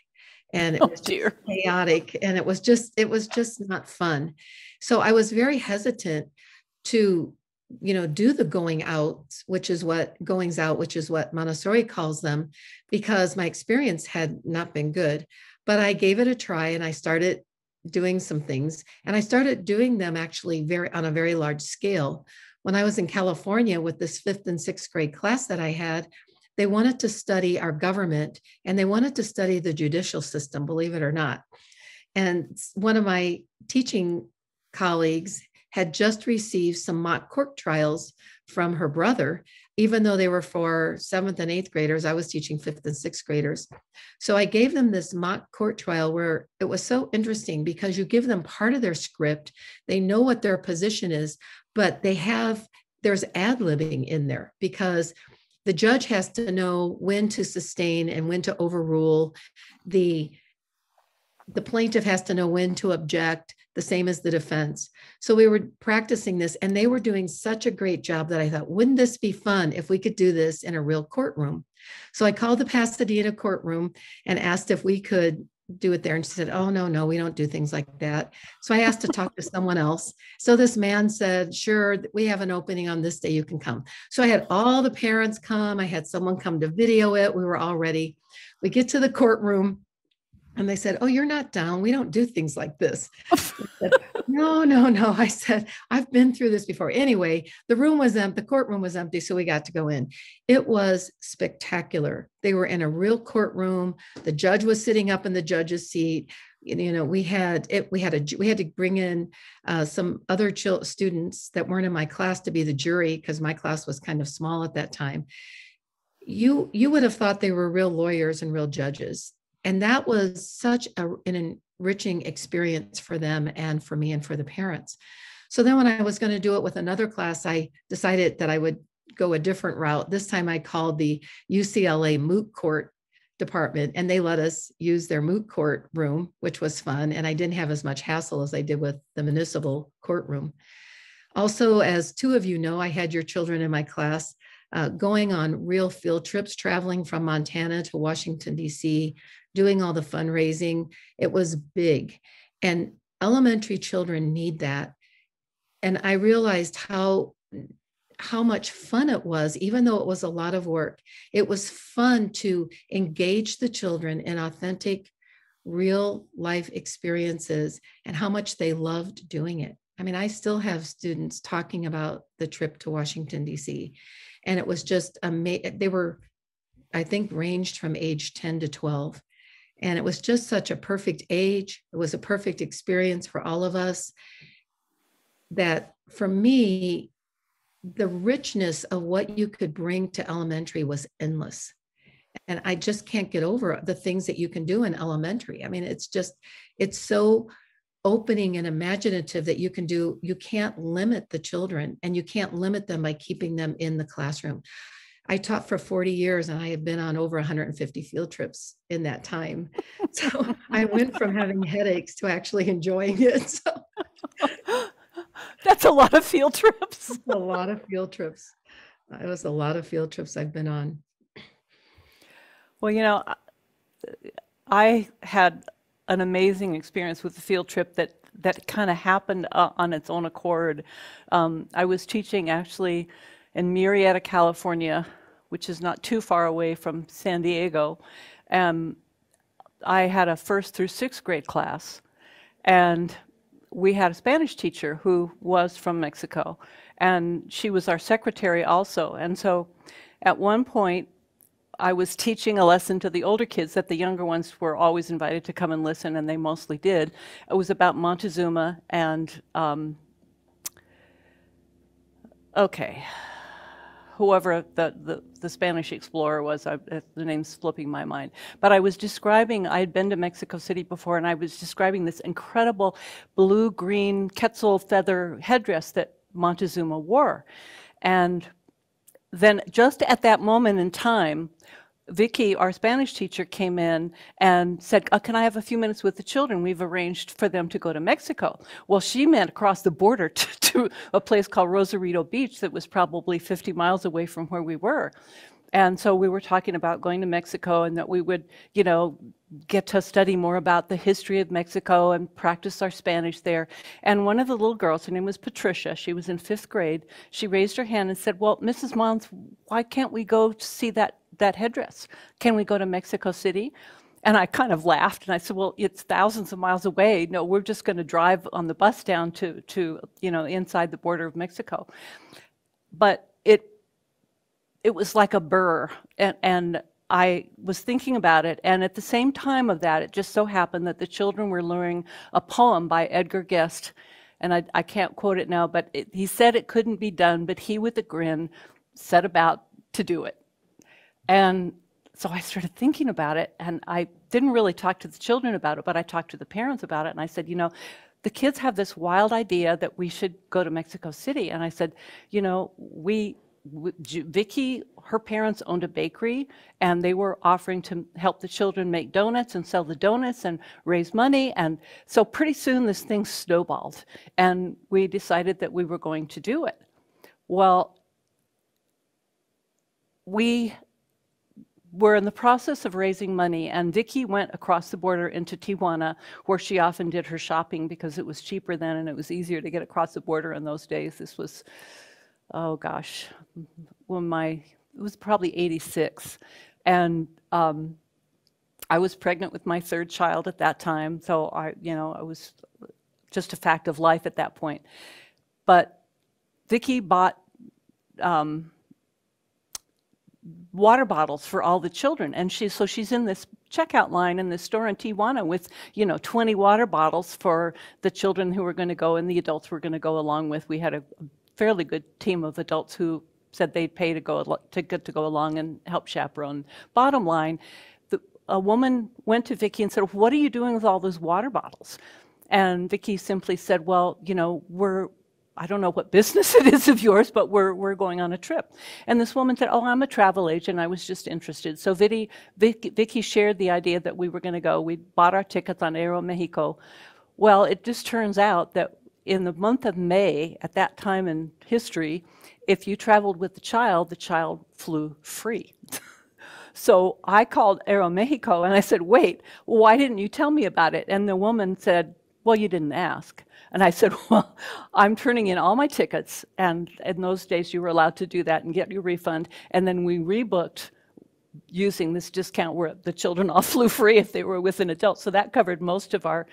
S4: and it was just chaotic, and it was just not fun. So I was very hesitant to do the goings out, which is what Montessori calls them, because my experience had not been good. But I gave it a try, and I started doing some things, and I started doing them actually on a very large scale. When I was in California with this 5th and 6th grade class that I had, they wanted to study our government, and they wanted to study the judicial system, believe it or not. And one of my teaching colleagues had just received some mock court trials from her brother, even though they were for 7th and 8th graders. I was teaching 5th and 6th graders. So I gave them this mock court trial where it was so interesting because you give them part of their script. They know what their position is, but there's ad-libbing in there because the judge has to know when to sustain and when to overrule. The plaintiff has to know when to object, the same as the defense. So we were practicing this, and they were doing such a great job that I thought, wouldn't this be fun if we could do this in a real courtroom? So I called the Pasadena courtroom and asked if we could do it there. And she said, oh, no, we don't do things like that. So I asked to talk to someone else. So this man said, sure, we have an opening on this day, you can come. So I had all the parents come. I had someone come to video it. We were all ready. We get to the courtroom, and they said, oh, you're not down. We don't do things like this. I said, no. I said, I've been through this before. Anyway, the courtroom was empty, so we got to go in. It was spectacular. They were in a real courtroom. The judge was sitting up in the judge's seat. We had to bring in some other students that weren't in my class to be the jury because my class was kind of small at that time. You would have thought they were real lawyers and real judges. And that was such an enriching experience for them and for me and for the parents. So then when I was going to do it with another class, I decided that I would go a different route. This time I called the UCLA moot court department, and they let us use their moot court room, which was fun. And I didn't have as much hassle as I did with the municipal courtroom. Also, as two of you know, I had your children in my class going on real field trips, traveling from Montana to Washington, D.C., doing all the fundraising. It was big. And elementary children need that. And I realized how how much fun it was, even though it was a lot of work. It was fun to engage the children in authentic, real life experiences and how much they loved doing it. I mean, I still have students talking about the trip to Washington, D.C. And it was just amazing. They were, I think, ranged from age 10 to 12. And it was just such a perfect age. It was a perfect experience for all of us that for me, the richness of what you could bring to elementary was endless. And I just can't get over the things that you can do in elementary. I mean, it's so opening and imaginative that you can do. You can't limit the children, and you can't limit them by keeping them in the classroom. I taught for 40 years and I have been on over 150 field trips in that time. So I went from having headaches to actually enjoying it. So
S1: That's a lot of field trips.
S4: a lot of field trips. It was a lot of field trips I've been on.
S1: Well, you know, I had an amazing experience with the field trip that kind of happened on its own accord. I was teaching actually in Murrieta, California, which is not too far away from San Diego. I had a 1st through 6th grade class, and we had a Spanish teacher who was from Mexico, and she was our secretary also. And so at one point, I was teaching a lesson to the older kids that the younger ones were always invited to come and listen, and they mostly did. It was about Montezuma and, whoever the Spanish explorer was, the name's slipping my mind. But I was describing, I had been to Mexico City before, and I was describing this incredible blue-green quetzal feather headdress that Montezuma wore. And then just at that moment in time, Vicky, our Spanish teacher, came in and said, can I have a few minutes with the children? We've arranged for them to go to Mexico. Well, she meant across the border to a place called Rosarito Beach that was probably 50 miles away from where we were. And so we were talking about going to Mexico and that we would, you know, get to study more about the history of Mexico and practice our Spanish there. And one of the little girls, her name was Patricia, she was in 5th grade, she raised her hand and said, well, Mrs. Mons, why can't we go to see that headdress? Can we go to Mexico City? And I kind of laughed and I said, well, it's thousands of miles away. No, we're just going to drive on the bus down to you know, inside the border of Mexico. But it was like a burr, and I was thinking about it, and at the same time of that, it just so happened that the children were learning a poem by Edgar Guest, and I can't quote it now, but he said it couldn't be done, but he with a grin set about to do it. And so I started thinking about it, and I didn't really talk to the children about it, but I talked to the parents about it, and I said, you know, the kids have this wild idea that we should go to Mexico City, and I said, you know, Vicky, her parents owned a bakery, and they were offering to help the children make donuts and sell the donuts and raise money. And so pretty soon this thing snowballed, and we decided that we were going to do it. Well, we were in the process of raising money, and Vicky went across the border into Tijuana, where she often did her shopping because it was cheaper then and it was easier to get across the border in those days. This was, oh gosh, it was probably 86. And I was pregnant with my 3rd child at that time. So it was just a fact of life at that point. But Vicky bought water bottles for all the children. And she's in this checkout line in this store in Tijuana with, 20 water bottles for the children who were going to go and the adults were going to go along with. We had a fairly good team of adults who said they'd pay to go along and help chaperone. Bottom line, a woman went to Vicky and said, what are you doing with all those water bottles? And Vicky simply said, well, I don't know what business it is of yours, but we're going on a trip. And this woman said, oh, I'm a travel agent. I was just interested. So Vicky shared the idea that we were going to go. We bought our tickets on Aeromexico. Well, it just turns out that in the month of May, at that time in history, if you traveled with the child flew free. So I called Aeromexico and I said, wait, why didn't you tell me about it? And the woman said, well, you didn't ask. And I said, well, I'm turning in all my tickets. And in those days, you were allowed to do that and get your refund. And then we rebooked using this discount where the children all flew free if they were with an adult. So that covered most of our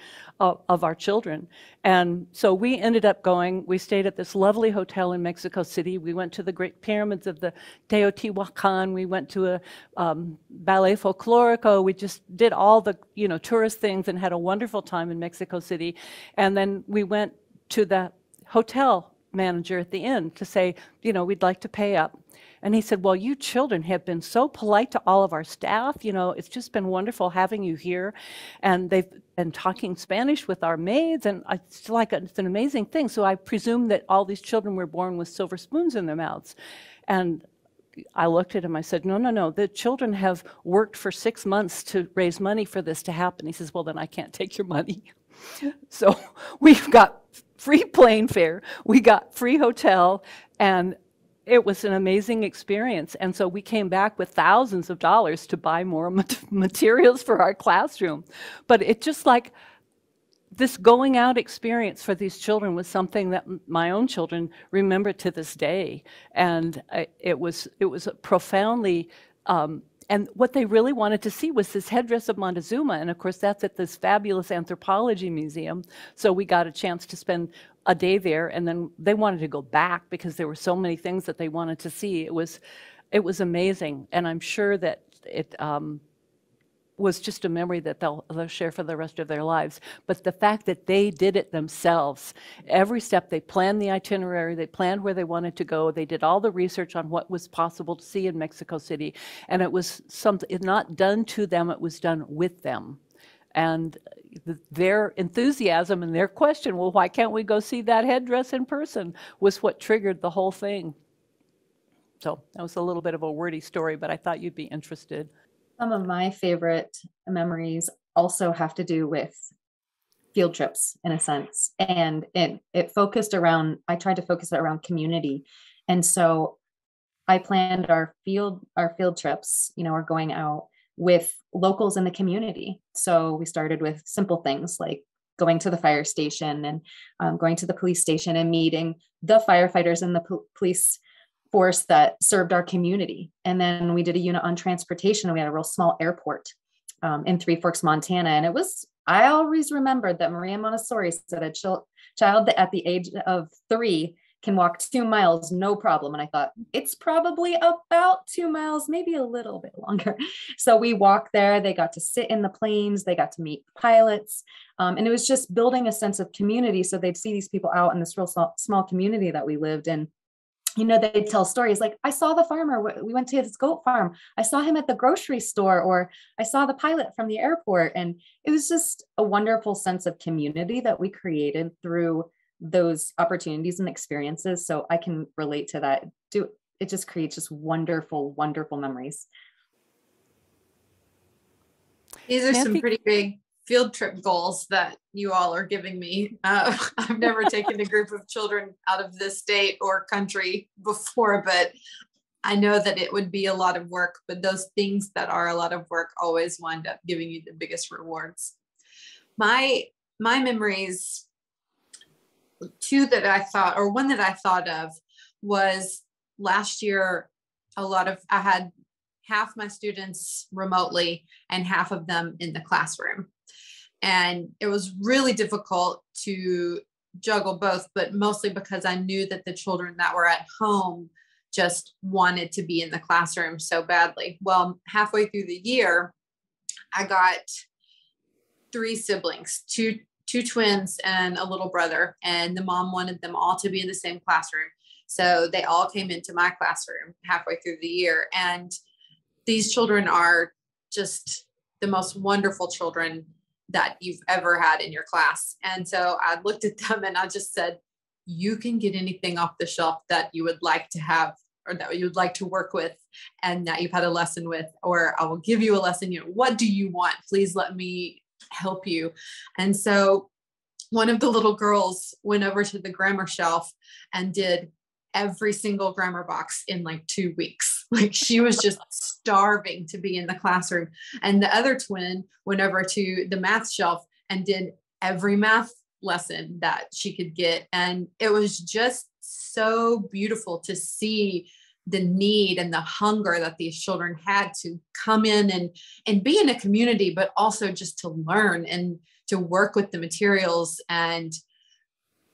S1: children. And so we ended up going, we stayed at this lovely hotel in Mexico City. We went to the Great Pyramids of the Teotihuacan. We went to a ballet folklorico. We just did all the, tourist things and had a wonderful time in Mexico City. And then we went to the hotel manager at the inn to say, we'd like to pay up. And he said, well, you children have been so polite to all of our staff. It's just been wonderful having you here. And they've been talking Spanish with our maids. And it's an amazing thing. So I presume that all these children were born with silver spoons in their mouths. And I looked at him, I said, no, the children have worked for 6 months to raise money for this to happen. He says, well, then I can't take your money. So we've got free plane fare, we got free hotel, and it was an amazing experience. And so we came back with thousands of dollars to buy more materials for our classroom. But it just this going out experience for these children was something that my own children remember to this day. And it was profoundly, and what they really wanted to see was this headdress of Montezuma. And of course, that's at this fabulous anthropology museum. So we got a chance to spend a day there, and then they wanted to go back because there were so many things that they wanted to see. It was amazing. And I'm sure that it was just a memory that they'll share for the rest of their lives. But the fact that they did it themselves, every step, they planned the itinerary, they planned where they wanted to go, they did all the research on what was possible to see in Mexico City, and it was something not done to them, it was done with them. And their enthusiasm and their question, well, why can't we go see that headdress in person, was what triggered the whole thing. So that was a little bit of a wordy story, but I thought you'd be interested.
S3: Some of my favorite memories also have to do with field trips, in a sense. And it focused around, I tried to focus it around community. And so I planned our field trips, we're going out with locals in the community. So we started with simple things like going to the fire station and going to the police station and meeting the firefighters and the police force that served our community. And then we did a unit on transportation. We had a real small airport in Three Forks, Montana. And I always remembered that Maria Montessori said a child that at the age of 3 can walk 2 miles, no problem. And I thought, it's probably about 2 miles, maybe a little bit longer. So we walked there, they got to sit in the planes, they got to meet pilots. And it was just building a sense of community. So they'd see these people out in this real small community that we lived in. They'd tell stories like, I saw the farmer, we went to his goat farm. I saw him at the grocery store, or I saw the pilot from the airport. And it was just a wonderful sense of community that we created through those opportunities and experiences. So I can relate to that. It just creates just wonderful, wonderful memories.
S5: These are some pretty big field trip goals that you all are giving me. I've never taken a group of children out of this state or country before, but I know that it would be a lot of work, but those things that are a lot of work always wind up giving you the biggest rewards. My memories, one that I thought of was last year, I had half my students remotely and half of them in the classroom. And it was really difficult to juggle both, but mostly because I knew that the children that were at home just wanted to be in the classroom so badly. Well, halfway through the year, I got 3 siblings, two twins and a little brother, and the mom wanted them all to be in the same classroom. So they all came into my classroom halfway through the year. And these children are just the most wonderful children that you've ever had in your class. And so I looked at them and I just said, you can get anything off the shelf that you would like to have, or that you would like to work with, and that you've had a lesson with, or I will give you a lesson. What do you want? Please let me help you. And so one of the little girls went over to the grammar shelf and did every single grammar box in like 2 weeks. Like she was just starving to be in the classroom. And the other twin went over to the math shelf and did every math lesson that she could get. And it was just so beautiful to see the need and the hunger that these children had to come in and be in a community, but also just to learn and to work with the materials. And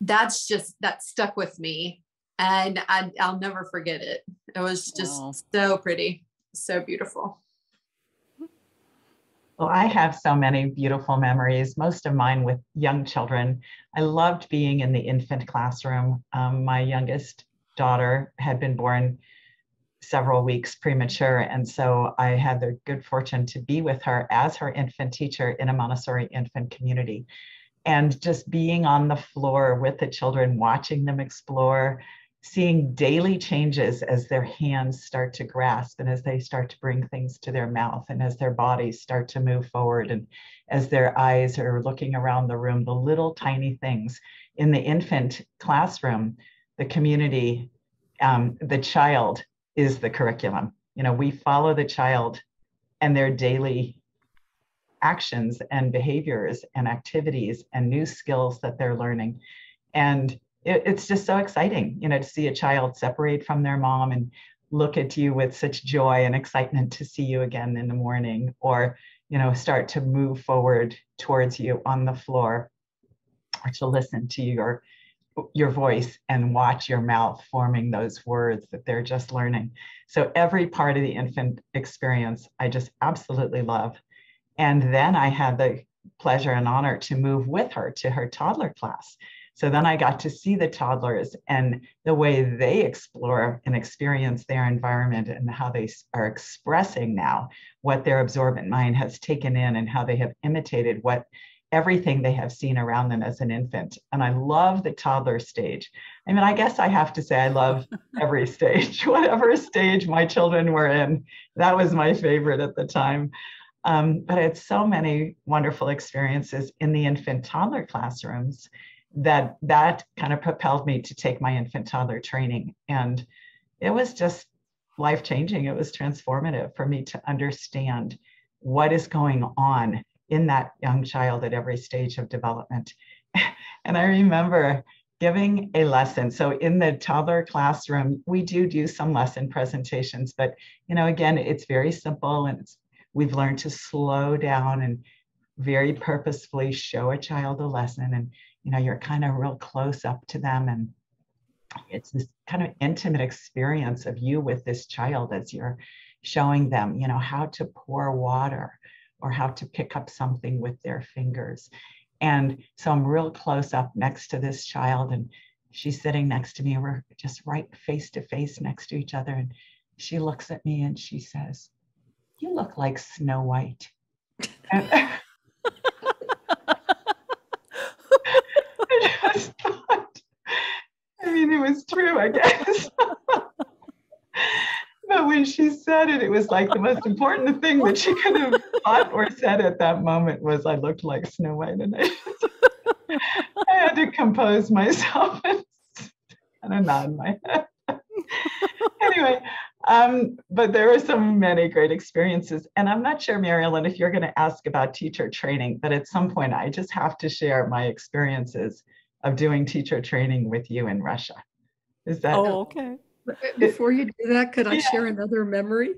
S5: that stuck with me, and I'll never forget it. It was just so pretty, so beautiful.
S2: Well, I have so many beautiful memories, most of mine with young children. I loved being in the infant classroom. My youngest daughter had been born several weeks premature, and so I had the good fortune to be with her as her infant teacher in a Montessori infant community. And just being on the floor with the children, watching them explore, seeing daily changes as their hands start to grasp and as they start to bring things to their mouth and as their bodies start to move forward and as their eyes are looking around the room, the little tiny things. In the infant classroom, the community, the child is the curriculum. You know, we follow the child and their daily actions and behaviors and activities and new skills that they're learning. And it's just so exciting, you know, to see a child separate from their mom and look at you with such joy and excitement to see you again in the morning, or, you know, start to move forward towards you on the floor, or to listen to your voice and watch your mouth forming those words that they're just learning. So every part of the infant experience, I just absolutely love. And then I had the pleasure and honor to move with her to her toddler class. So then I got to see the toddlers and the way they explore and experience their environment and how they are expressing now what their absorbent mind has taken in and how they have imitated everything they have seen around them as an infant. And I love the toddler stage. I mean, I guess I have to say I love every stage, whatever stage my children were in. That was my favorite at the time. But I had so many wonderful experiences in the infant toddler classrooms that kind of propelled me to take my infant toddler training. And it was just life-changing. It was transformative for me to understand what is going on in that young child at every stage of development. And I remember giving a lesson. So in the toddler classroom, we do some lesson presentations, but, you know, again, it's very simple, and we've learned to slow down and very purposefully show a child a lesson. And, you know, you're kind of real close up to them. And it's this kind of intimate experience of you with this child as you're showing them, you know, how to pour water or how to pick up something with their fingers. And so I'm real close up next to this child, and she's sitting next to me, and we're just right face to face next to each other. And she looks at me and she says, "You look like Snow White." And I just thought, I mean, it was true, I guess. But when she said it, it was like the most important thing that she could have thought or said at that moment was, I looked like Snow White. And I had to compose myself and kind of nod my head. Anyway, but there were so many great experiences. And I'm not sure, Mary Ellen, if you're going to ask about teacher training, but at some point I just have to share my experiences of doing teacher training with you in Russia. Is that?
S1: Oh, okay.
S4: Before you do that, could I share another memory?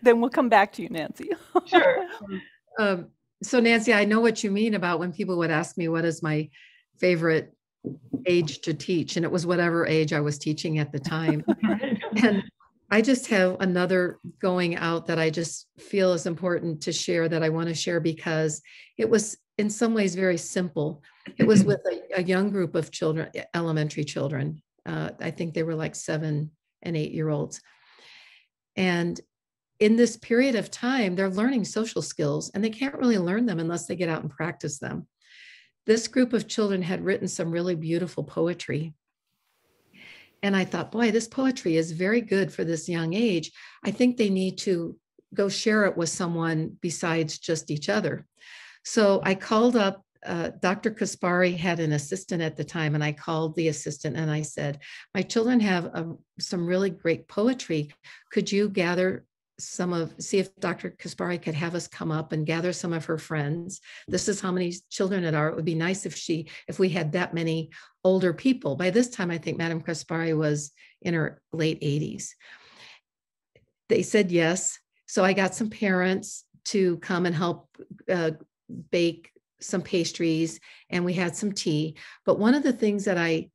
S1: Then we'll come back to you, Nancy.
S2: Sure.
S4: So Nancy, I know what you mean about when people would ask me, what is my favorite age to teach? And it was whatever age I was teaching at the time. And I just have another going out that I just feel is important to share, that I want to share because it was in some ways very simple. It was with a young group of children, elementary children. I think they were like 7 and 8-year-olds. And in this period of time, they're learning social skills, and they can't really learn them unless they get out and practice them. This group of children had written some really beautiful poetry. And I thought, boy, this poetry is very good for this young age. I think they need to go share it with someone besides just each other. So I called up, Dr. Kaspari had an assistant at the time, and I called the assistant and I said, my children have some really great poetry. Could you gather see if Dr. Kaspari could have us come up and gather some of her friends. This is how many children it are. It would be nice if we had that many older people. By this time, I think Madam Kaspari was in her late 80s. They said yes. So I got some parents to come and help bake some pastries, and we had some tea. But one of the things that I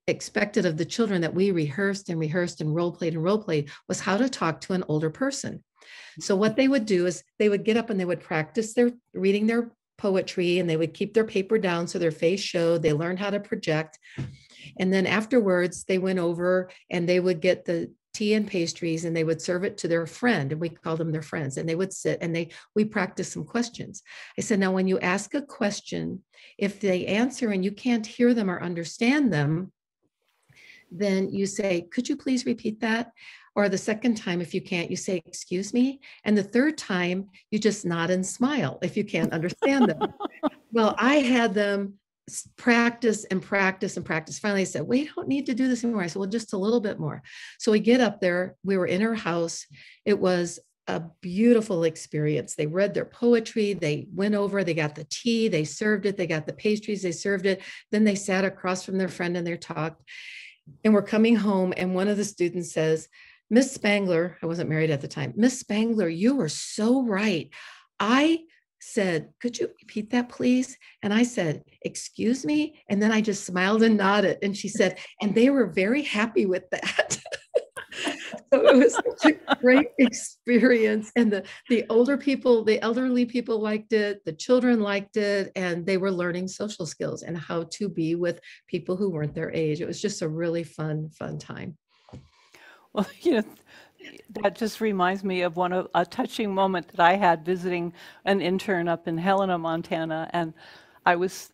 S4: expected of the children that we rehearsed and role played was how to talk to an older person. So what they would do is they would get up and they would practice their reading their poetry, and they would keep their paper down so their face showed. They learned how to project. And then afterwards they went over and they would get the tea and pastries and they would serve it to their friend, and we call them their friends, and they would sit and we practiced some questions. I said, now when you ask a question, if they answer and you can't hear them or understand them, then you say, could you please repeat that? Or the second time, if you can't, you say, excuse me. And the third time, you just nod and smile if you can't understand them. Well, I had them practice and practice and practice. Finally, I said, we don't need to do this anymore. I said, well, just a little bit more. So we get up there. We were in her house. It was a beautiful experience. They read their poetry. They went over, they got the tea, they served it. They got the pastries, they served it. Then they sat across from their friend and they talked. And we're coming home, and one of the students says, Miss Spangler, I wasn't married at the time, Miss Spangler, you were so right. I said, could you repeat that, please? And I said, excuse me. And then I just smiled and nodded. And she said, and they were very happy with that. So it was such a great experience. And the older people, the elderly people liked it, the children liked it, and they were learning social skills and how to be with people who weren't their age. It was just a really fun time.
S1: Well, that just reminds me of a touching moment that I had visiting an intern up in Helena, Montana, and I was,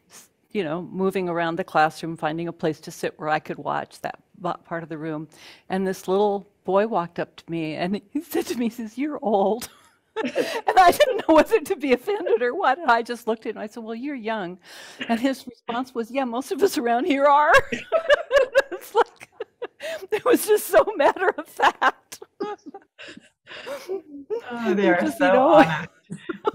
S1: moving around the classroom, finding a place to sit where I could watch that part of the room, and this little boy walked up to me and he said to me, he says, "You're old." And I didn't know whether to be offended or what. And I just looked at him and I said, "Well, you're young." And his response was, "Yeah, most of us around here are." It's like, it was just so matter of fact.
S2: Oh, they are so honest.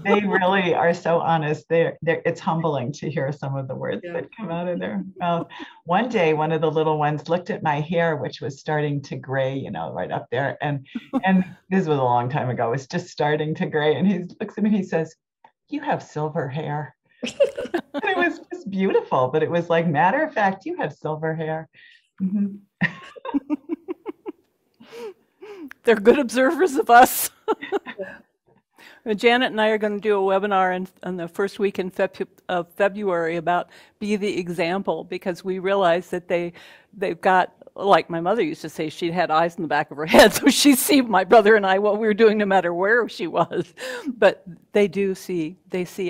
S2: They really are so honest. It's humbling to hear some of the words that come out of their mouth. One day, one of the little ones looked at my hair, which was starting to gray, right up there. And this was a long time ago. It was just starting to gray. And he looks at me, he says, "You have silver hair." And it was just beautiful, but it was like, matter of fact, you have silver hair. Mm-hmm.
S1: They're good observers of us. Janet and I are going to do a webinar in the first week of February about be the example, because we realize that they've got, like my mother used to say, she had eyes in the back of her head, so she'd see my brother and I what we were doing no matter where she was. But they see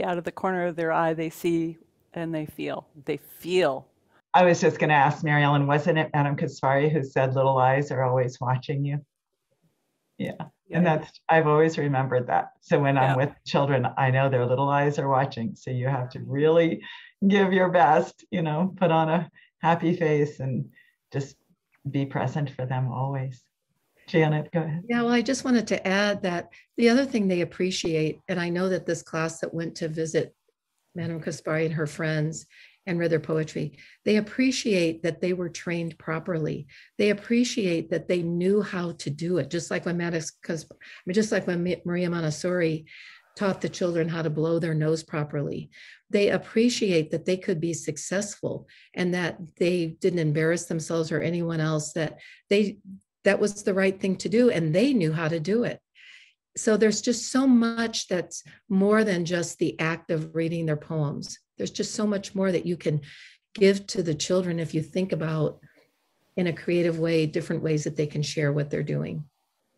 S1: out of the corner of their eye, they see and they feel.
S2: I was just going to ask Mary Ellen, wasn't it Madam Kaspari who said little eyes are always watching you? Yeah. And I've always remembered that. So when I'm with children, I know their little eyes are watching. So you have to really give your best, put on a happy face and just be present for them always. Janet, go ahead.
S4: Yeah, well, I just wanted to add that the other thing they appreciate, and I know that this class that went to visit Madam Kaspari and her friends and read their poetry, they appreciate that they were trained properly. They appreciate that they knew how to do it, just like when Maria Montessori taught the children how to blow their nose properly. They appreciate that they could be successful and that they didn't embarrass themselves or anyone else, that was the right thing to do, and they knew how to do it. So there's just so much that's more than just the act of reading their poems. There's just so much more that you can give to the children if you think about, in a creative way, different ways that they can share what they're doing.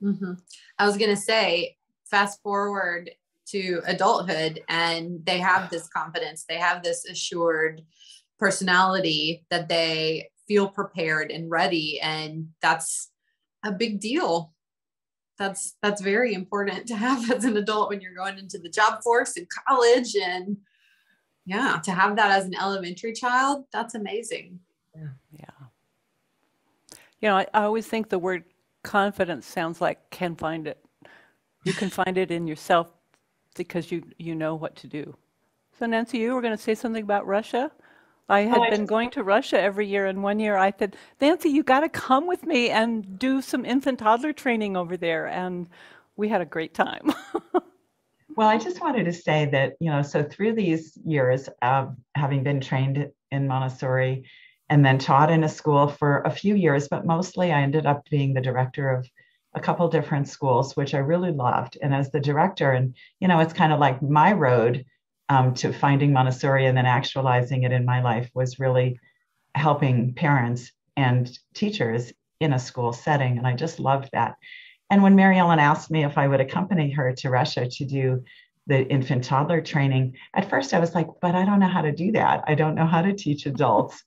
S5: Mm-hmm. I was going to say, fast forward to adulthood, and they have this confidence, they have this assured personality that they feel prepared and ready. And that's a big deal. That's very important to have as an adult when you're going into the job force and college, and to have that as an elementary child, that's amazing.
S1: I always think the word confidence sounds like can find it. You can find it in yourself because you know what to do. So Nancy, you were going to say something about Russia? I had been going to Russia every year, and one year I said, Nancy, you got to come with me and do some infant toddler training over there. And we had a great time.
S2: Well, I just wanted to say that, so through these years of having been trained in Montessori and then taught in a school for a few years, but mostly I ended up being the director of a couple different schools, which I really loved. And as the director, and, it's kind of like my road to finding Montessori and then actualizing it in my life was really helping parents and teachers in a school setting. And I just loved that. And when Mary Ellen asked me if I would accompany her to Russia to do the infant toddler training, at first I was like, but I don't know how to do that. I don't know how to teach adults.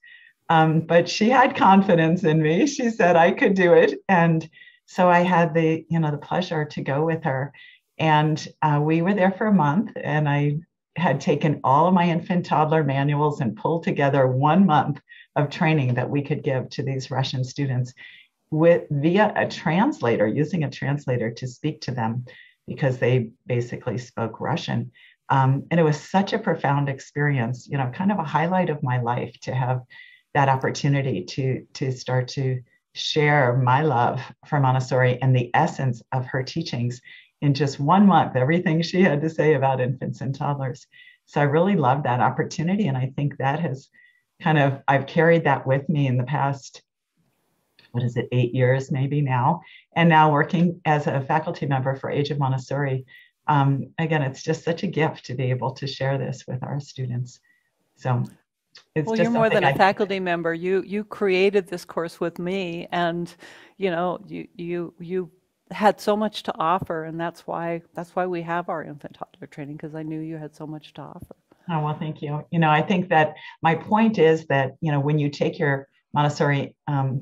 S2: But she had confidence in me. She said I could do it. And so I had the pleasure to go with her. And we were there for a month, and I had taken all of my infant toddler manuals and pulled together 1 month of training that we could give to these Russian students via a translator, using a translator to speak to them because they basically spoke Russian. And it was such a profound experience, kind of a highlight of my life to have that opportunity to start to share my love for Montessori and the essence of her teachings in just 1 month, everything she had to say about infants and toddlers. So I really loved that opportunity. And I think that has I've carried that with me in the past, 8 years maybe now, and now working as a faculty member for Age of Montessori. Again, it's just such a gift to be able to share this with our students. So it's
S1: well,
S2: just
S1: you're more than a faculty member. You created this course with me, and you had so much to offer, and that's why we have our infant toddler training, because I knew you had so much to offer.
S2: Oh, well, thank you. I think that my point is that, when you take your Montessori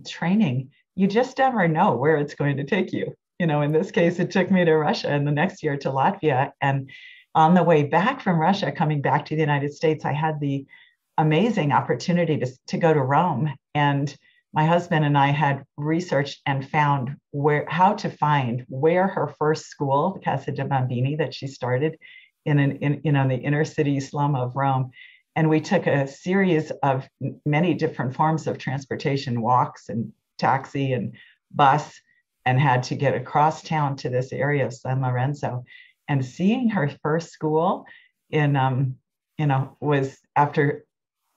S2: training, you just never know where it's going to take you. In this case, it took me to Russia, and the next year to Latvia. And on the way back from Russia, coming back to the United States, I had the amazing opportunity to go to Rome. And my husband and I had researched and found how to find where her first school, Casa de Bambini, that she started in the inner city slum of Rome. And we took a series of many different forms of transportation, walks and taxi and bus, and had to get across town to this area of San Lorenzo. And seeing her first school was after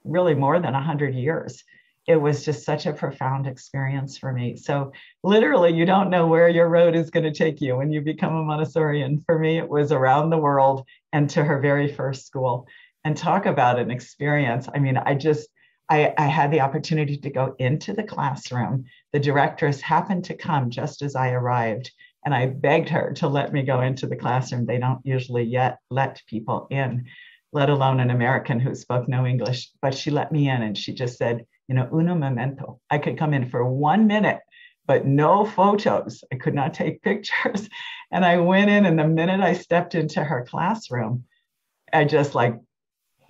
S2: really more than 100 years. It was just such a profound experience for me. So literally, you don't know where your road is going to take you when you become a Montessorian. For me, it was around the world and to her very first school. And talk about an experience. I mean, I had the opportunity to go into the classroom. The directress happened to come just as I arrived, and I begged her to let me go into the classroom. They don't usually yet let people in, let alone an American who spoke no English. But she let me in, and she just said, uno momento. I could come in for 1 minute, but no photos. I could not take pictures. And I went in, and the minute I stepped into her classroom, I just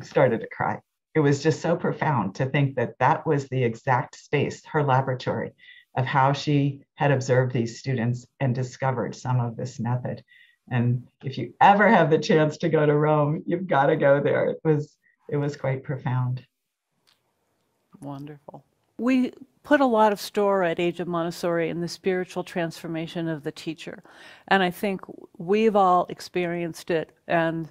S2: started to cry. It was just so profound to think that was the exact space, her laboratory, of how she had observed these students and discovered some of this method. And if you ever have the chance to go to Rome, you've got to go there. It was quite profound.
S1: Wonderful. We put a lot of store at Age of Montessori in the spiritual transformation of the teacher. And I think we've all experienced it. And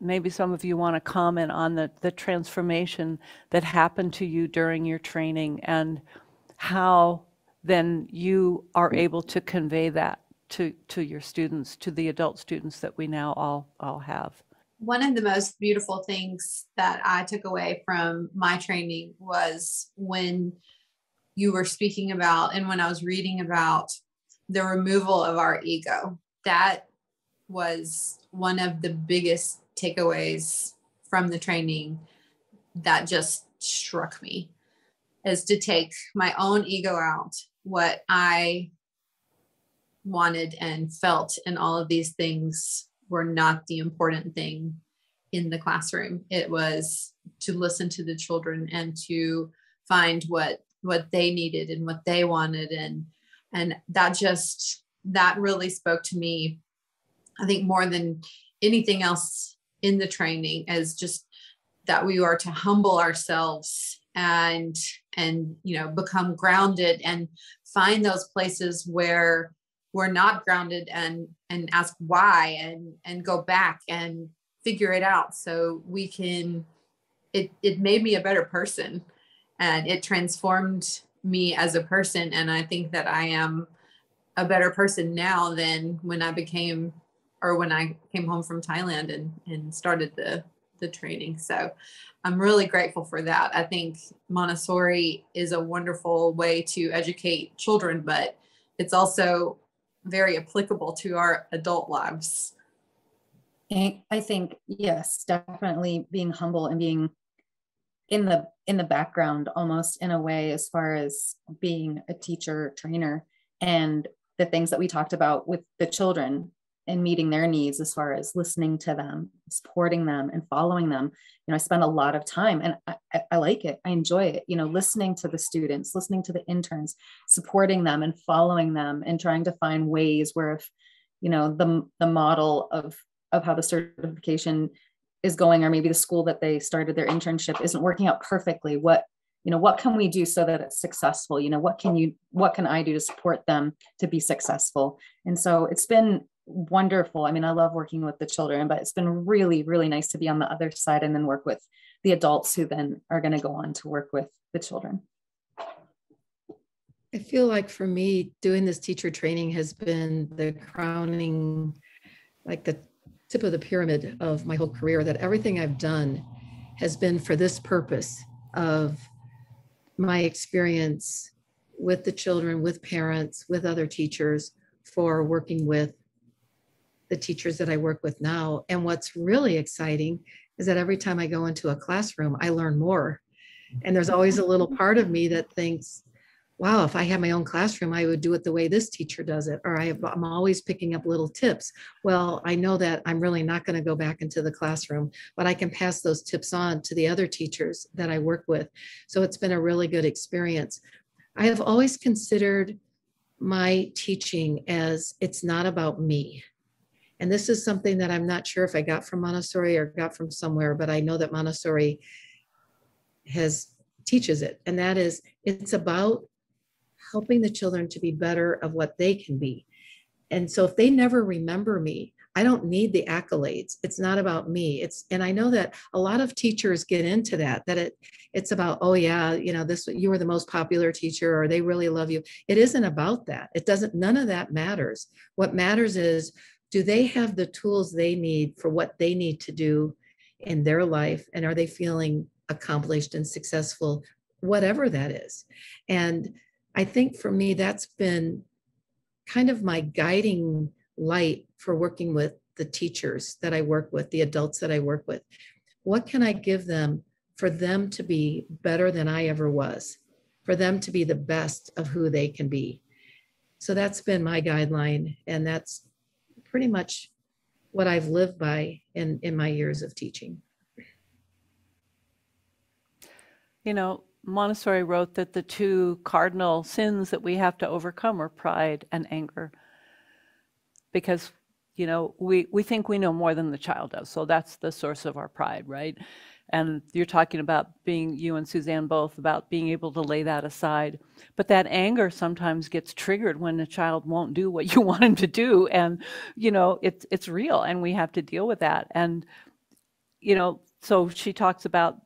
S1: maybe some of you want to comment on the transformation that happened to you during your training and how then you are able to convey that to your students, to the adult students that we now all have.
S5: One of the most beautiful things that I took away from my training was when you were speaking about, and when I was reading about the removal of our ego. That was one of the biggest takeaways from the training that just struck me, is to take my own ego out, what I wanted and felt, and all of these things were not the important thing in the classroom. It was to listen to the children and to find what they needed and what they wanted. And that just that really spoke to me, I think, more than anything else in the training, as just that we are to humble ourselves and become grounded and find those places where we're not grounded, and ask why, and go back and figure it out, so we can, it made me a better person, and it transformed me as a person. And I think that I am a better person now than when I came home from Thailand and started the training. So I'm really grateful for that. I think Montessori is a wonderful way to educate children, but it's also very applicable to our adult lives.
S3: I think, yes, definitely being humble and being in the background, almost in a way, as far as being a teacher, trainer, and the things that we talked about with the children and meeting their needs, as far as listening to them, supporting them, and following them. I spend a lot of time, and I like it. I enjoy it, listening to the students, listening to the interns, supporting them and following them, and trying to find ways where, if, the model of how the certification is going, or maybe the school that they started their internship isn't working out perfectly, what can we do so that it's successful? What can I do to support them to be successful? And so it's been wonderful. I mean, I love working with the children, but it's been really, really nice to be on the other side and then work with the adults who then are going to go on to work with the children.
S4: I feel like for me, doing this teacher training has been the crowning, like the tip of the pyramid of my whole career, that everything I've done has been for this purpose of my experience with the children, with parents, with other teachers, for working with the teachers that I work with now. And what's really exciting is that every time I go into a classroom, I learn more. And there's always a little part of me that thinks, wow, if I had my own classroom, I would do it the way this teacher does it. Or I'm always picking up little tips. Well, I know that I'm really not going to go back into the classroom, but I can pass those tips on to the other teachers that I work with. So it's been a really good experience. I have always considered my teaching as, it's not about me. And this is something that I'm not sure if I got from Montessori or got from somewhere, but I know that Montessori teaches it. And that is, it's about helping the children to be better of what they can be. And so if they never remember me, I don't need the accolades. It's not about me. And I know that a lot of teachers get into that it's about, oh yeah, you were the most popular teacher, or they really love you. It isn't about that. None of that matters. What matters is, do they have the tools they need for what they need to do in their life? And are they feeling accomplished and successful, whatever that is? And I think for me, that's been kind of my guiding light for working with the teachers that I work with, the adults that I work with. What can I give them for them to be better than I ever was, for them to be the best of who they can be? So that's been my guideline. And that's pretty much what I've lived by in my years of teaching.
S1: Montessori wrote that the two cardinal sins that we have to overcome are pride and anger. Because, we think we know more than the child does. So that's the source of our pride, right? And you're talking about you and Suzanne both, about being able to lay that aside. But that anger sometimes gets triggered when a child won't do what you want him to do. And, it's real, and we have to deal with that. And, so she talks about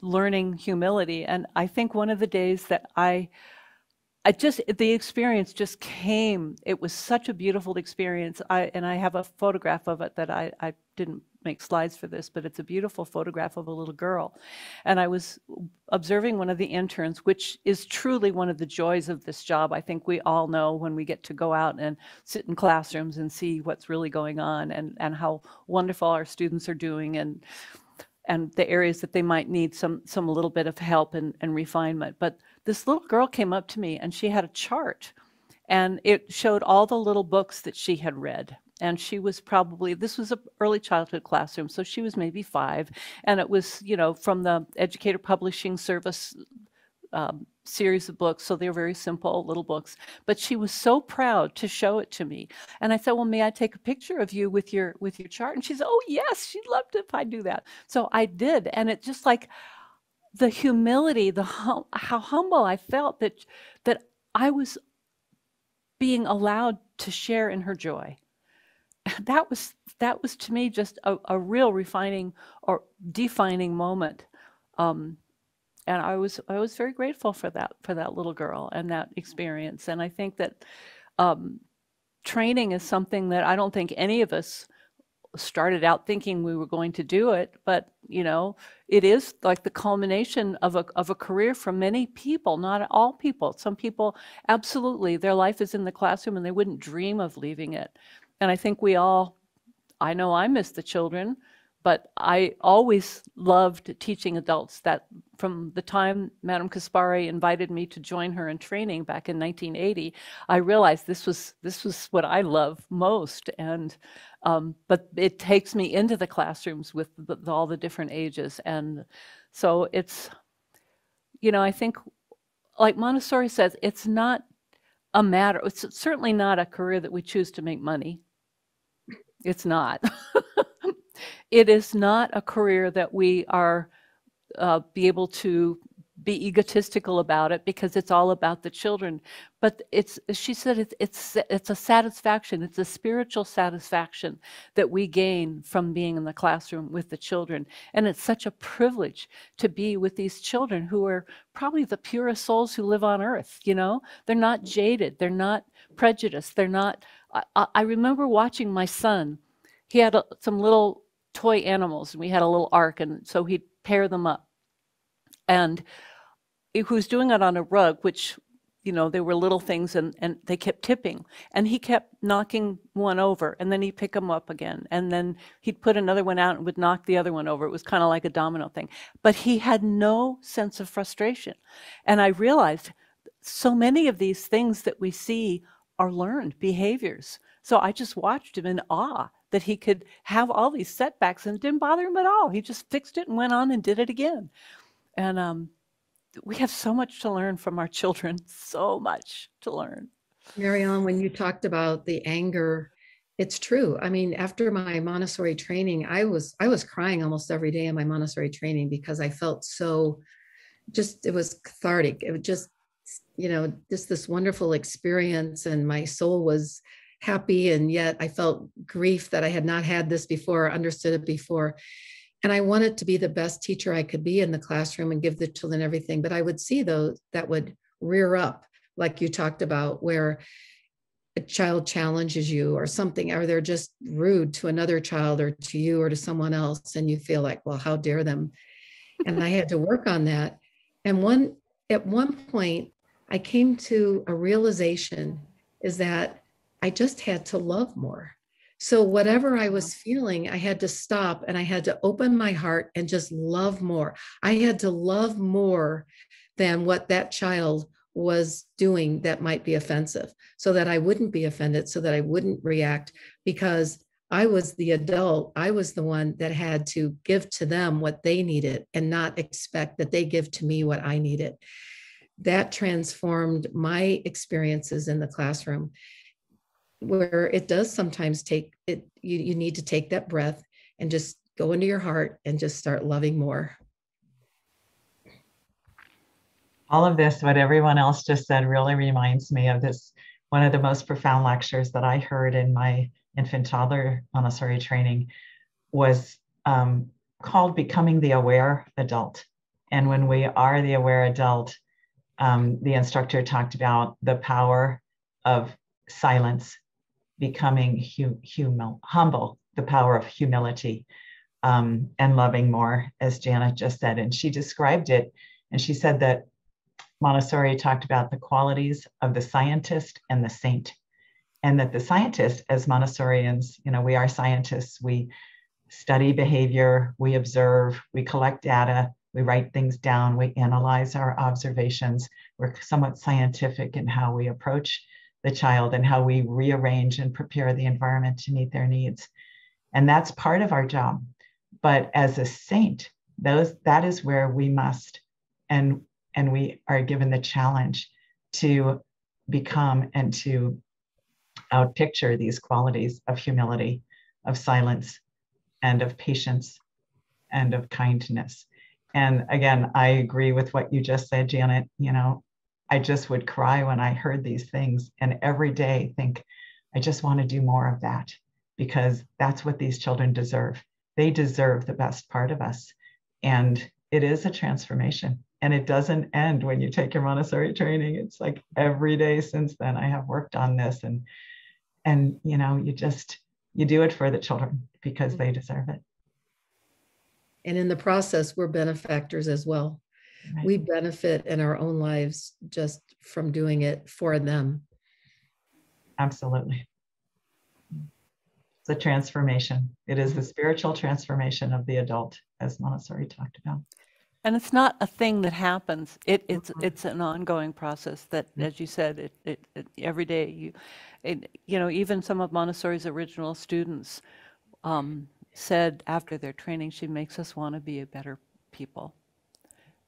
S1: learning humility. And I think one of the days that the experience just came. It was such a beautiful experience. I have a photograph of it that I didn't make slides for this, but it's a beautiful photograph of a little girl. And I was observing one of the interns, which is truly one of the joys of this job. I think we all know when we get to go out and sit in classrooms and see what's really going on, and how wonderful our students are doing, and the areas that they might need some little bit of help and refinement. But this little girl came up to me, and she had a chart, and it showed all the little books that she had read. And she was this was an early childhood classroom, so she was maybe 5. And it was, from the Educator Publishing Service series of books, so they're very simple little books, but she was so proud to show it to me. And I said, well, may I take a picture of you with your chart? And she said, oh yes, she'd love it if I do that. So I did. And it just like the humility, how humble I felt that I was being allowed to share in her joy. That was to me just a real refining or defining moment. And I was very grateful for that little girl and that experience. And I think that training is something that I don't think any of us started out thinking we were going to do it, but you know, it is like the culmination of a career for many people, not all people. Some people, absolutely, their life is in the classroom and they wouldn't dream of leaving it. And I think I know I miss the children, but I always loved teaching adults. That from the time Madame Kaspari invited me to join her in training back in 1980, I realized this was what I love most. And but it takes me into the classrooms with all the different ages. And so it's, you know, I think like Montessori says, it's not a matter, it's certainly not a career that we choose to make money. It's not. It is not a career that we are be able to be egotistical about it because it's all about the children. But she said, it's a satisfaction. It's a spiritual satisfaction that we gain from being in the classroom with the children. And it's such a privilege to be with these children who are probably the purest souls who live on earth. You know, they're not jaded. They're not prejudiced. They're not. I remember watching my son. He had some little toy animals, and we had a little ark, and so he'd pair them up. And he was doing it on a rug, which, you know, they were little things, and they kept tipping. And he kept knocking one over, and then he'd pick them up again. And then he'd put another one out and would knock the other one over. It was kind of like a domino thing. But he had no sense of frustration. And I realized so many of these things that we see are learned behaviors. So I just watched him in awe that he could have all these setbacks and it didn't bother him at all. He just fixed it and went on and did it again. And we have so much to learn from our children, so much to learn.
S4: Mary Ellen, when you talked about the anger, it's true. I mean, after my Montessori training, I was crying almost every day in my Montessori training because I felt so it was cathartic. It was just, you know, just this wonderful experience, and my soul was happy, and yet I felt grief that I had not had this before, understood it before. And I wanted to be the best teacher I could be in the classroom and give the children everything. But I would see those that would rear up, like you talked about, where a child challenges you or something, or they're just rude to another child or to you or to someone else. And you feel like, well, how dare them? And I had to work on that. And at one point, I came to a realization is that I just had to love more. So whatever I was feeling, I had to stop and I had to open my heart and just love more. I had to love more than what that child was doing that might be offensive, so that I wouldn't be offended, so that I wouldn't react, because I was the adult. I was the one that had to give to them what they needed and not expect that they give to me what I needed. That transformed my experiences in the classroom, where it does sometimes take it, you need to take that breath and just go into your heart and just start loving more.
S2: All of this, what everyone else just said, really reminds me of this, one of the most profound lectures that I heard in my infant toddler Montessori training was called Becoming the Aware Adult. And when we are the aware adult, the instructor talked about the power of silence, becoming humble, the power of humility, and loving more, as Janet just said. And she described it, and she said that Montessori talked about the qualities of the scientist and the saint, and that the scientist, as Montessorians, you know, we are scientists. We study behavior, we observe, we collect data, we write things down, we analyze our observations. We're somewhat scientific in how we approach the child and how we rearrange and prepare the environment to meet their needs. And that's part of our job. But as a saint, that is where we must and and we are given the challenge to become and to outpicture these qualities of humility, of silence, and of patience, and of kindness. And again, I agree with what you just said, Janet. You know, I just would cry when I heard these things, and every day think, I just want to do more of that, because that's what these children deserve. They deserve the best part of us. And it is a transformation. And it doesn't end when you take your Montessori training. It's like every day since then, I have worked on this. And you know, you do it for the children because they deserve it.
S4: And in the process, we're benefactors as well.
S2: Right.
S4: We benefit in our own lives just from doing it for them.
S2: Absolutely. It's a transformation. It is the spiritual transformation of the adult, as Montessori talked about.
S1: And it's not a thing that happens. It's an ongoing process that, as you said, it every day you know, even some of Montessori's original students said after their training, she makes us want to be a better people.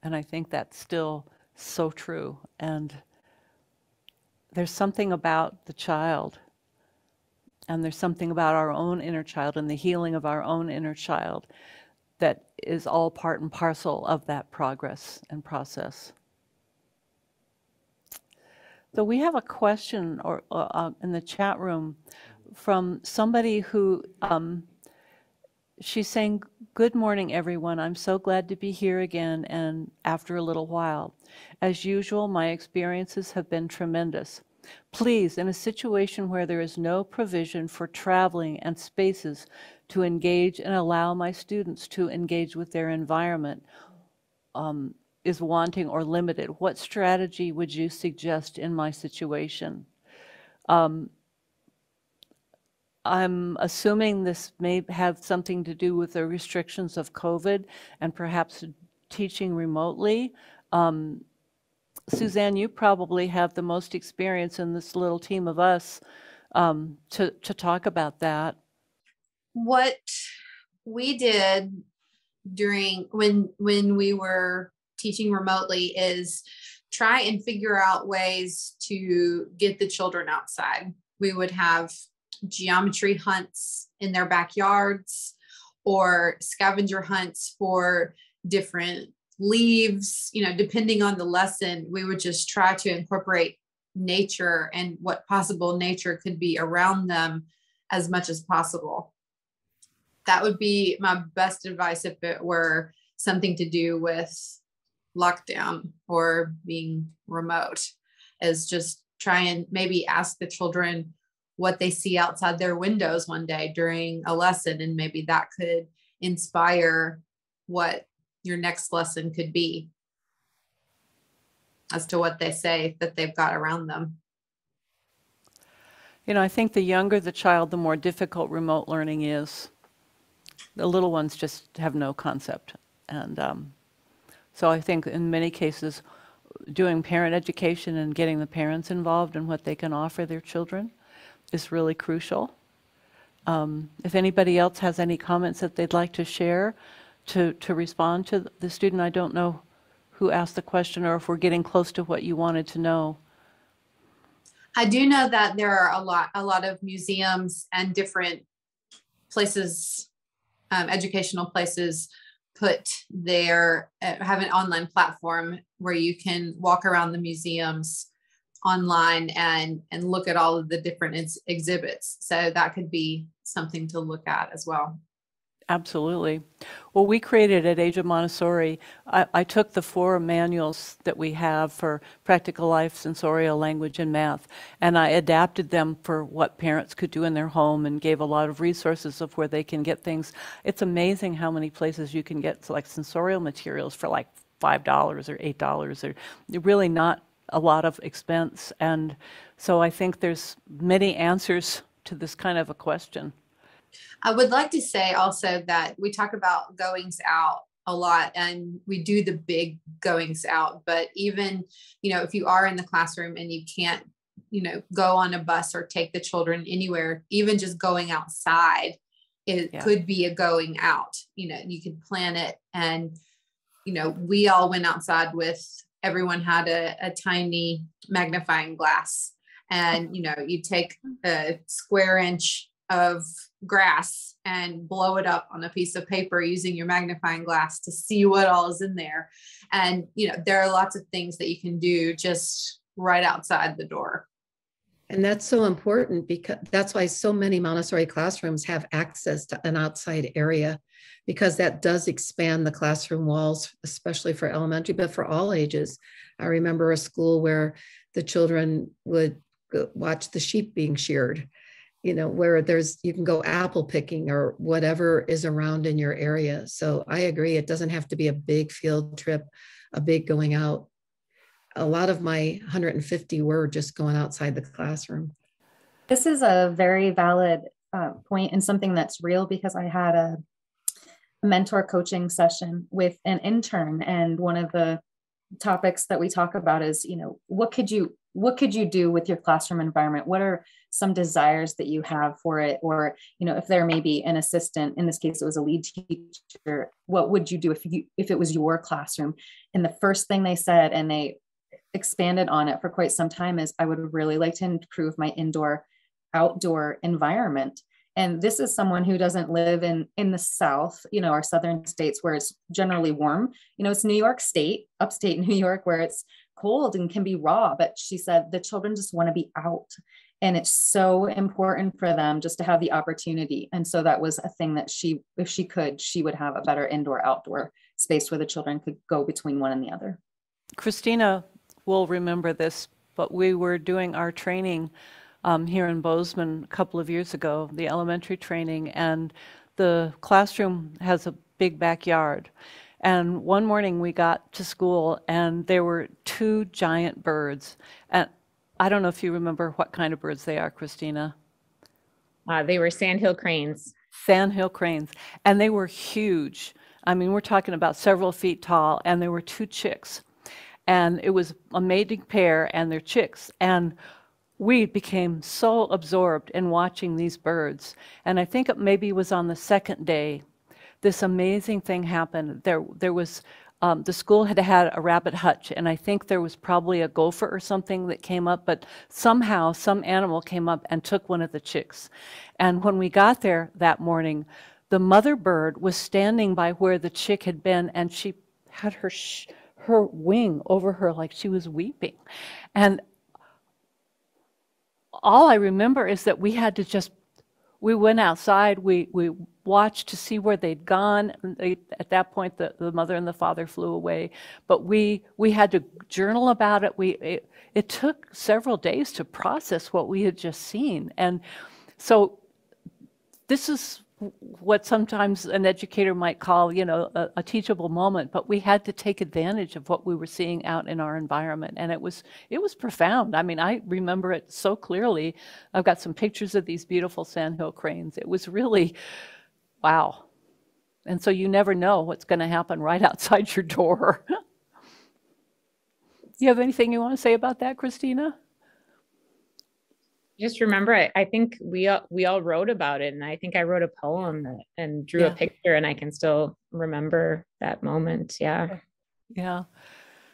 S1: And I think that's still so true. And there's something about the child, and there's something about our own inner child and the healing of our own inner child that is all part and parcel of that progress and process. So we have a question in the chat room from somebody who, she's saying, "Good morning, everyone. I'm so glad to be here again and after a little while. As usual, my experiences have been tremendous. Please, in a situation where there is no provision for traveling and spaces to engage and allow my students to engage with their environment is wanting or limited, what strategy would you suggest in my situation?" I'm assuming this may have something to do with the restrictions of COVID and perhaps teaching remotely. Suzanne, you probably have the most experience in this little team of us to talk about that.
S5: What we did during when we were teaching remotely is try and figure out ways to get the children outside. We would have geometry hunts in their backyards or scavenger hunts for different leaves, you know, depending on the lesson. We would just try to incorporate nature and what possible nature could be around them as much as possible. That would be my best advice if it were something to do with lockdown or being remote, is just try and maybe ask the children what they see outside their windows one day during a lesson, and maybe that could inspire what your next lesson could be as to what they say that they've got around them.
S1: You know, I think the younger the child, the more difficult remote learning is. The little ones just have no concept. And so I think in many cases, doing parent education and getting the parents involved in what they can offer their children is really crucial. If anybody else has any comments that they'd like to share to respond to the student, I don't know who asked the question or if we're getting close to what you wanted to know.
S5: I do know that there are a lot of museums and different places, educational places, have an online platform where you can walk around the museums online and look at all of the different exhibits. So that could be something to look at as well.
S1: Absolutely. Well, we created at Age of Montessori, I took the 4 manuals that we have for practical life, sensorial, language, and math, and I adapted them for what parents could do in their home and gave a lot of resources of where they can get things. It's amazing how many places you can get like sensorial materials for like $5 or $8, or really not a lot of expense. And so I think there's many answers to this kind of a question.
S5: I would like to say also that we talk about goings out a lot, and we do the big goings out, but even, you know, if you are in the classroom and you can't, you know, go on a bus or take the children anywhere, even just going outside, it could be a going out. You know, you could plan it. And, you know, we all went outside with everyone had a tiny magnifying glass. And, you know, you take a square inch of grass and blow it up on a piece of paper using your magnifying glass to see what all is in there. And, you know, there are lots of things that you can do just right outside the door.
S4: And that's so important, because that's why so many Montessori classrooms have access to an outside area, because that does expand the classroom walls, especially for elementary, but for all ages. I remember a school where the children would watch the sheep being sheared, you know, where you can go apple picking or whatever is around in your area. So I agree, it doesn't have to be a big field trip, a big going out. A lot of my 150 were just going outside the classroom.
S3: This is a very valid point, and something that's real, because I had a mentor coaching session with an intern, and one of the topics that we talk about is, you know, what could you do with your classroom environment? What are some desires that you have for it? Or, you know, if there may be an assistant, in this case, it was a lead teacher, what would you do if it was your classroom? And the first thing they said, and they expanded on it for quite some time, is I would really like to improve my outdoor environment. And this is someone who doesn't live in the South, you know, our southern states where it's generally warm. You know, it's New York State, upstate New York, where it's cold and can be raw. But she said the children just want to be out. And it's so important for them just to have the opportunity. And so that was a thing that if she could, she would have a better indoor outdoor space where the children could go between one and the other.
S1: Christina will remember this, but we were doing our training here in Bozeman a couple of years ago, the elementary training, and the classroom has a big backyard. And one morning we got to school and there were 2 giant birds. And I don't know if you remember what kind of birds they are, Christina.
S7: They were sandhill cranes.
S1: Sandhill cranes. And they were huge. I mean, we're talking about several feet tall, and there were 2 chicks. And it was a mating pair and their chicks. And we became so absorbed in watching these birds. And I think it maybe was on the second day, this amazing thing happened. There was, the school had a rabbit hutch, and I think there was probably a gopher or something that came up, but somehow some animal came up and took one of the chicks. And when we got there that morning, the mother bird was standing by where the chick had been, and she had her wing over her like she was weeping. And all I remember is that we had to we went outside, we watched to see where they'd gone. At that point, the mother and the father flew away, but we had to journal about it. It took several days to process what we had just seen. And so this is what sometimes an educator might call, you know, a teachable moment, but we had to take advantage of what we were seeing out in our environment. And it was profound. I mean, I remember it so clearly. I've got some pictures of these beautiful sandhill cranes. It was really, wow. And so you never know what's going to happen right outside your door. You have anything you want to say about that, Christina?
S7: Just remember, I think we all wrote about it, and I think I wrote a poem and drew a picture, and I can still remember that moment. Yeah.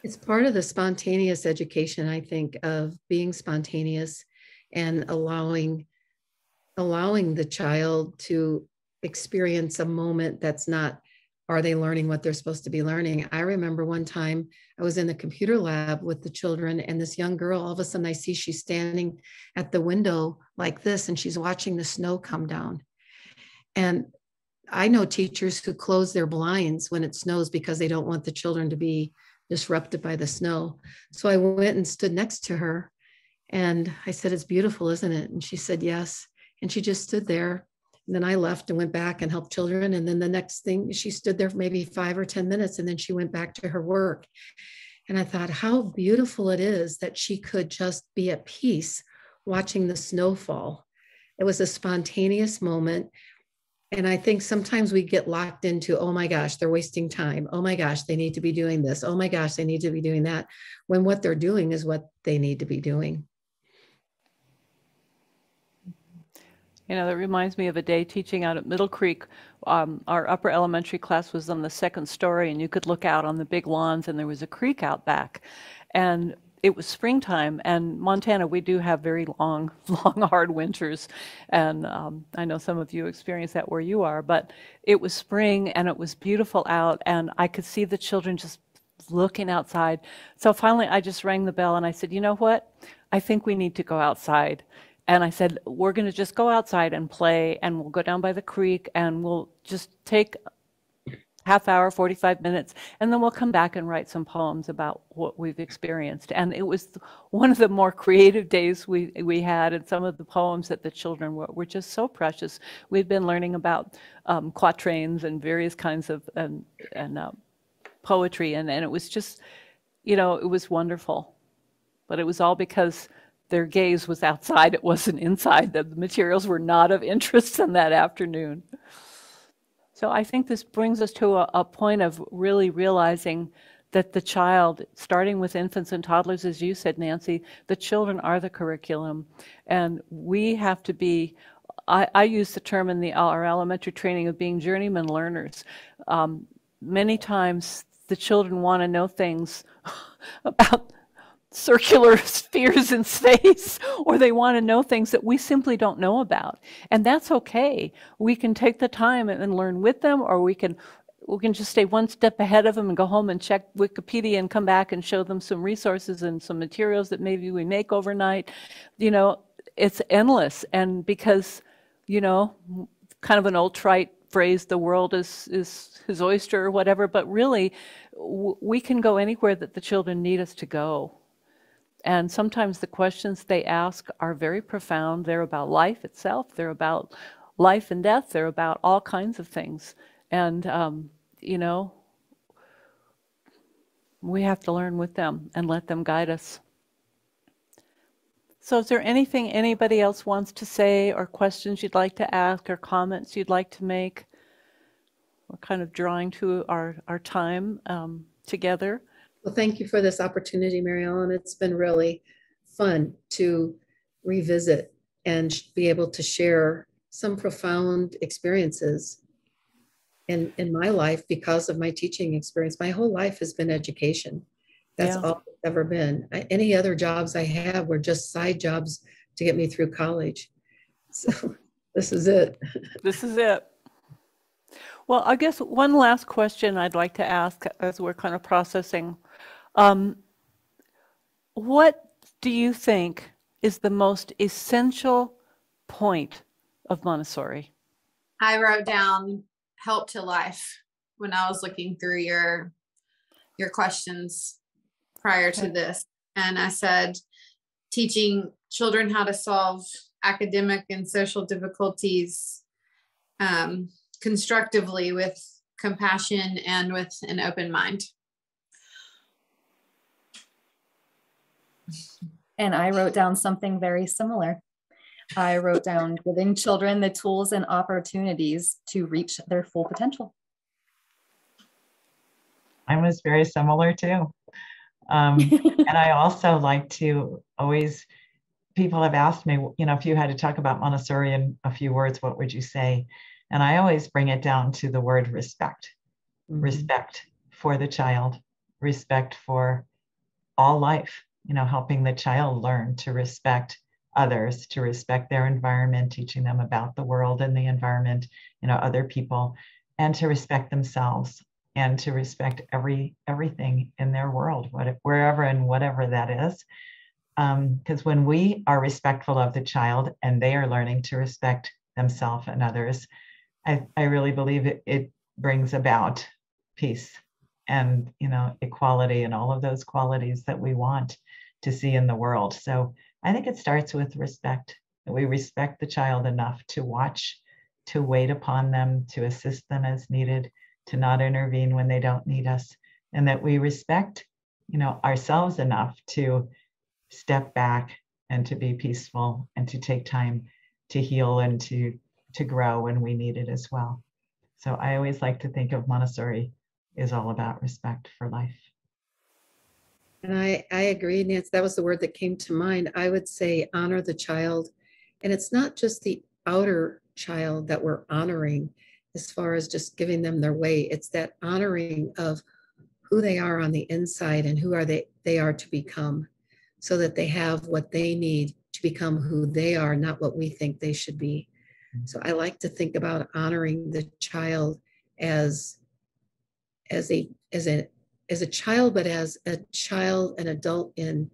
S4: It's part of the spontaneous education, I think, of being spontaneous and allowing the child to experience a moment that's not, are they learning what they're supposed to be learning? I remember one time I was in the computer lab with the children, and this young girl, all of a sudden I see she's standing at the window like this, and she's watching the snow come down. And I know teachers who close their blinds when it snows because they don't want the children to be disrupted by the snow. So I went and stood next to her, and I said, "It's beautiful, isn't it?" And she said, "Yes." And she just stood there. And then I left and went back and helped children. And then the next thing, she stood there for maybe 5 or 10 minutes, and then she went back to her work. And I thought, how beautiful it is that she could just be at peace watching the snowfall. It was a spontaneous moment. And I think sometimes we get locked into, oh my gosh, they're wasting time. Oh my gosh, they need to be doing this. Oh my gosh, they need to be doing that. When what they're doing is what they need to be doing.
S1: You know, that reminds me of a day teaching out at Middle Creek. Our upper elementary class was on the second story, and you could look out on the big lawns, and there was a creek out back. And it was springtime, and Montana, we do have very long, hard winters. And I know some of you experience that where you are, but it was spring, and it was beautiful out, and I could see the children just looking outside. So finally, I just rang the bell, and I said, you know what? I think we need to go outside. And I said, we're going to just go outside and play, and we'll go down by the creek, and we'll just take half hour, 45 minutes, and then we'll come back and write some poems about what we've experienced. And it was one of the more creative days we had, and some of the poems that the children were just so precious. We'd been learning about quatrains and various kinds of poetry, and it was just, you know, it was wonderful. But it was all because their gaze was outside, it wasn't inside. The materials were not of interest in that afternoon. So I think this brings us to a point of really realizing that the child, starting with infants and toddlers, as you said, Nancy, the children are the curriculum. And we have to be, I use the term in our elementary training of being journeyman learners. Many times the children want to know things about circular spheres in space, or they want to know things that we simply don't know about. And that's okay. We can take the time and learn with them, or we can just stay one step ahead of them and go home and check Wikipedia and come back and show them some resources and some materials that maybe we make overnight. You know, it's endless. And because, you know, kind of an old trite phrase, the world is his oyster or whatever, but really we can go anywhere that the children need us to go. And sometimes the questions they ask are very profound. They're about life itself. They're about life and death. They're about all kinds of things. And, you know, we have to learn with them and let them guide us. So is there anything anybody else wants to say, or questions you'd like to ask, or comments you'd like to make? We're kind of drawing to our time together.
S4: Well, thank you for this opportunity, Mary Ellen. It's been really fun to revisit and be able to share some profound experiences in my life because of my teaching experience. My whole life has been education. That's all it's ever been. Any other jobs I have were just side jobs to get me through college. So this is it.
S1: This is it. Well, I guess one last question I'd like to ask as we're kind of processing. What do you think is the most essential point of Montessori?
S5: I wrote down help to life when I was looking through your questions prior to this. And I said, teaching children how to solve academic and social difficulties constructively with compassion and with an open mind.
S3: And I wrote down something very similar. I wrote down giving children the tools and opportunities to reach their full potential.
S2: Mine was very similar too. And I also like to always, people have asked me, you know, if you had to talk about Montessori in a few words, what would you say? And I always bring it down to the word respect. Mm-hmm. Respect for the child, respect for all life, you know, helping the child learn to respect others, to respect their environment, teaching them about the world and the environment, you know, other people, and to respect themselves and to respect everything in their world, wherever and whatever that is. Because when we are respectful of the child and they are learning to respect themselves and others, I really believe it brings about peace and, you know, equality and all of those qualities that we want to see in the world. So I think it starts with respect. We respect the child enough to watch, to wait upon them, to assist them as needed, to not intervene when they don't need us, and that we respect, you know, ourselves enough to step back and to be peaceful and to take time to heal and to grow when we need it as well. So I always like to think of Montessori is all about respect for life.
S4: And I agree, Nancy, that was the word that came to mind. I would say honor the child. And it's not just the outer child that we're honoring as far as just giving them their way. It's that honoring of who they are on the inside and who are they are to become, so that they have what they need to become who they are, not what we think they should be. So I like to think about honoring the child as a child, but as a child, an adult in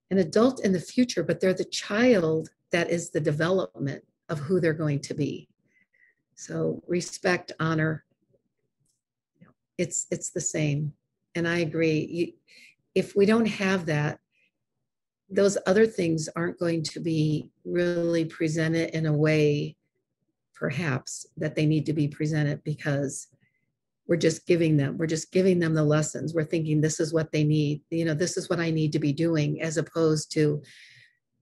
S4: the future, but they're the child that is the development of who they're going to be. So respect, honor, it's the same. And I agree. If we don't have that, those other things aren't going to be really presented in a way, perhaps, that they need to be presented, because we're just giving them the lessons. We're thinking this is what they need. This is what I need to be doing, as opposed to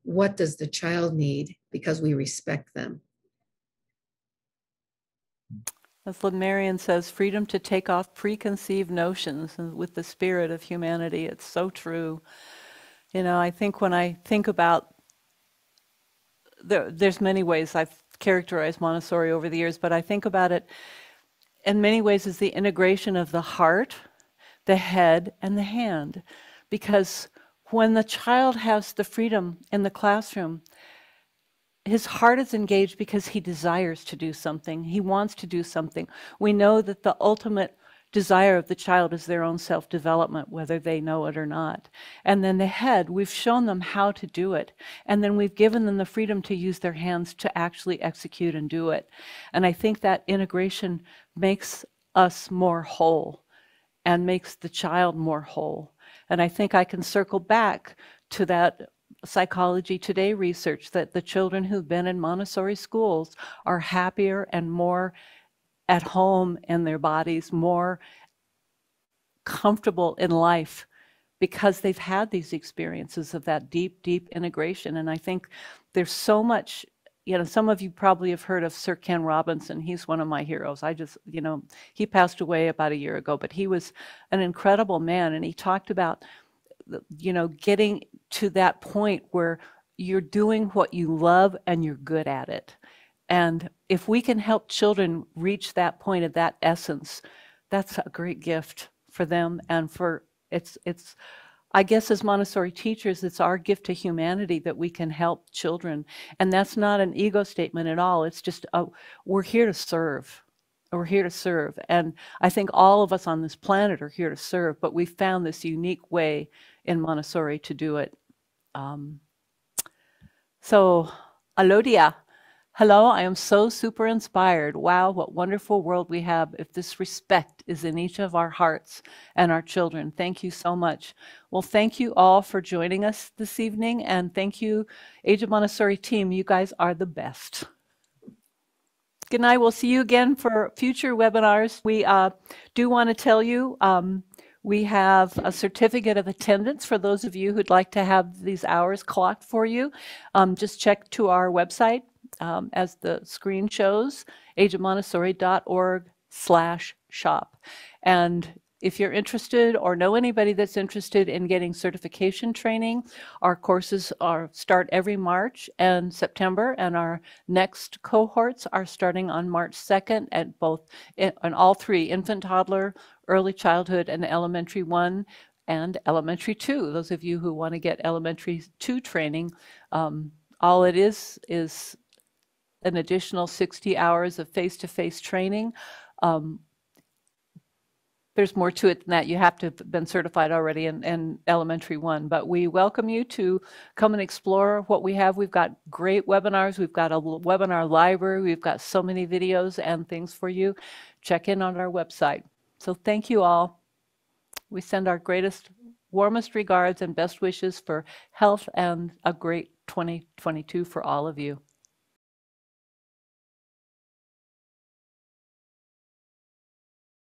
S4: what does the child need, because we respect them.
S1: As Marian says, freedom to take off preconceived notions with the spirit of humanity. It's so true. I think when I think about, there's many ways I've characterized Montessori over the years, but I think about it in many ways as the integration of the heart, the head, and the hand. Because when the child has the freedom in the classroom, his heart is engaged because he desires to do something. He wants to do something. We know that the ultimate desire of the child is their own self-development, whether they know it or not. And then the head, we've shown them how to do it. And then we've given them the freedom to use their hands to actually execute and do it. And I think that integration makes us more whole and makes the child more whole. And I think I can circle back to that Psychology Today research that the children who've been in Montessori schools are happier and more at home in their bodies, more comfortable in life, because they've had these experiences of that deep, deep integration. And I think there's so much, some of you probably have heard of Sir Ken Robinson. He's one of my heroes. He passed away about a year ago, but he was an incredible man. And he talked about, getting to that point where you're doing what you love and you're good at it. And if we can help children reach that point of that essence, that's a great gift for them. And I guess as Montessori teachers, it's our gift to humanity that we can help children. And that's not an ego statement at all. It's just, we're here to serve. We're here to serve. And I think all of us on this planet are here to serve, but we found this unique way in Montessori to do it. So, Alodia. Hello, I am so super inspired. Wow, what wonderful world we have if this respect is in each of our hearts and our children. Thank you so much. Well, thank you all for joining us this evening, and thank you, Age of Montessori team. You guys are the best. Good night. We'll see you again for future webinars. We do want to tell you we have a certificate of attendance for those of you who'd like to have these hours clocked for you. Just check to our website. As the screen shows, ageofmontessori.org/shop. And if you're interested or know anybody that's interested in getting certification training, our courses start every March and September, and our next cohorts are starting on March 2nd at on all three, infant, toddler, early childhood, and elementary 1 and elementary 2. Those of you who want to get elementary 2 training, all it is an additional 60 hours of face-to-face training. There's more to it than that. You have to have been certified already in elementary 1, but we welcome you to come and explore what we have. We've got great webinars. We've got a webinar library. We've got so many videos and things for you. Check in on our website. So thank you all. We send our greatest, warmest regards and best wishes for health and a great 2022 for all of you.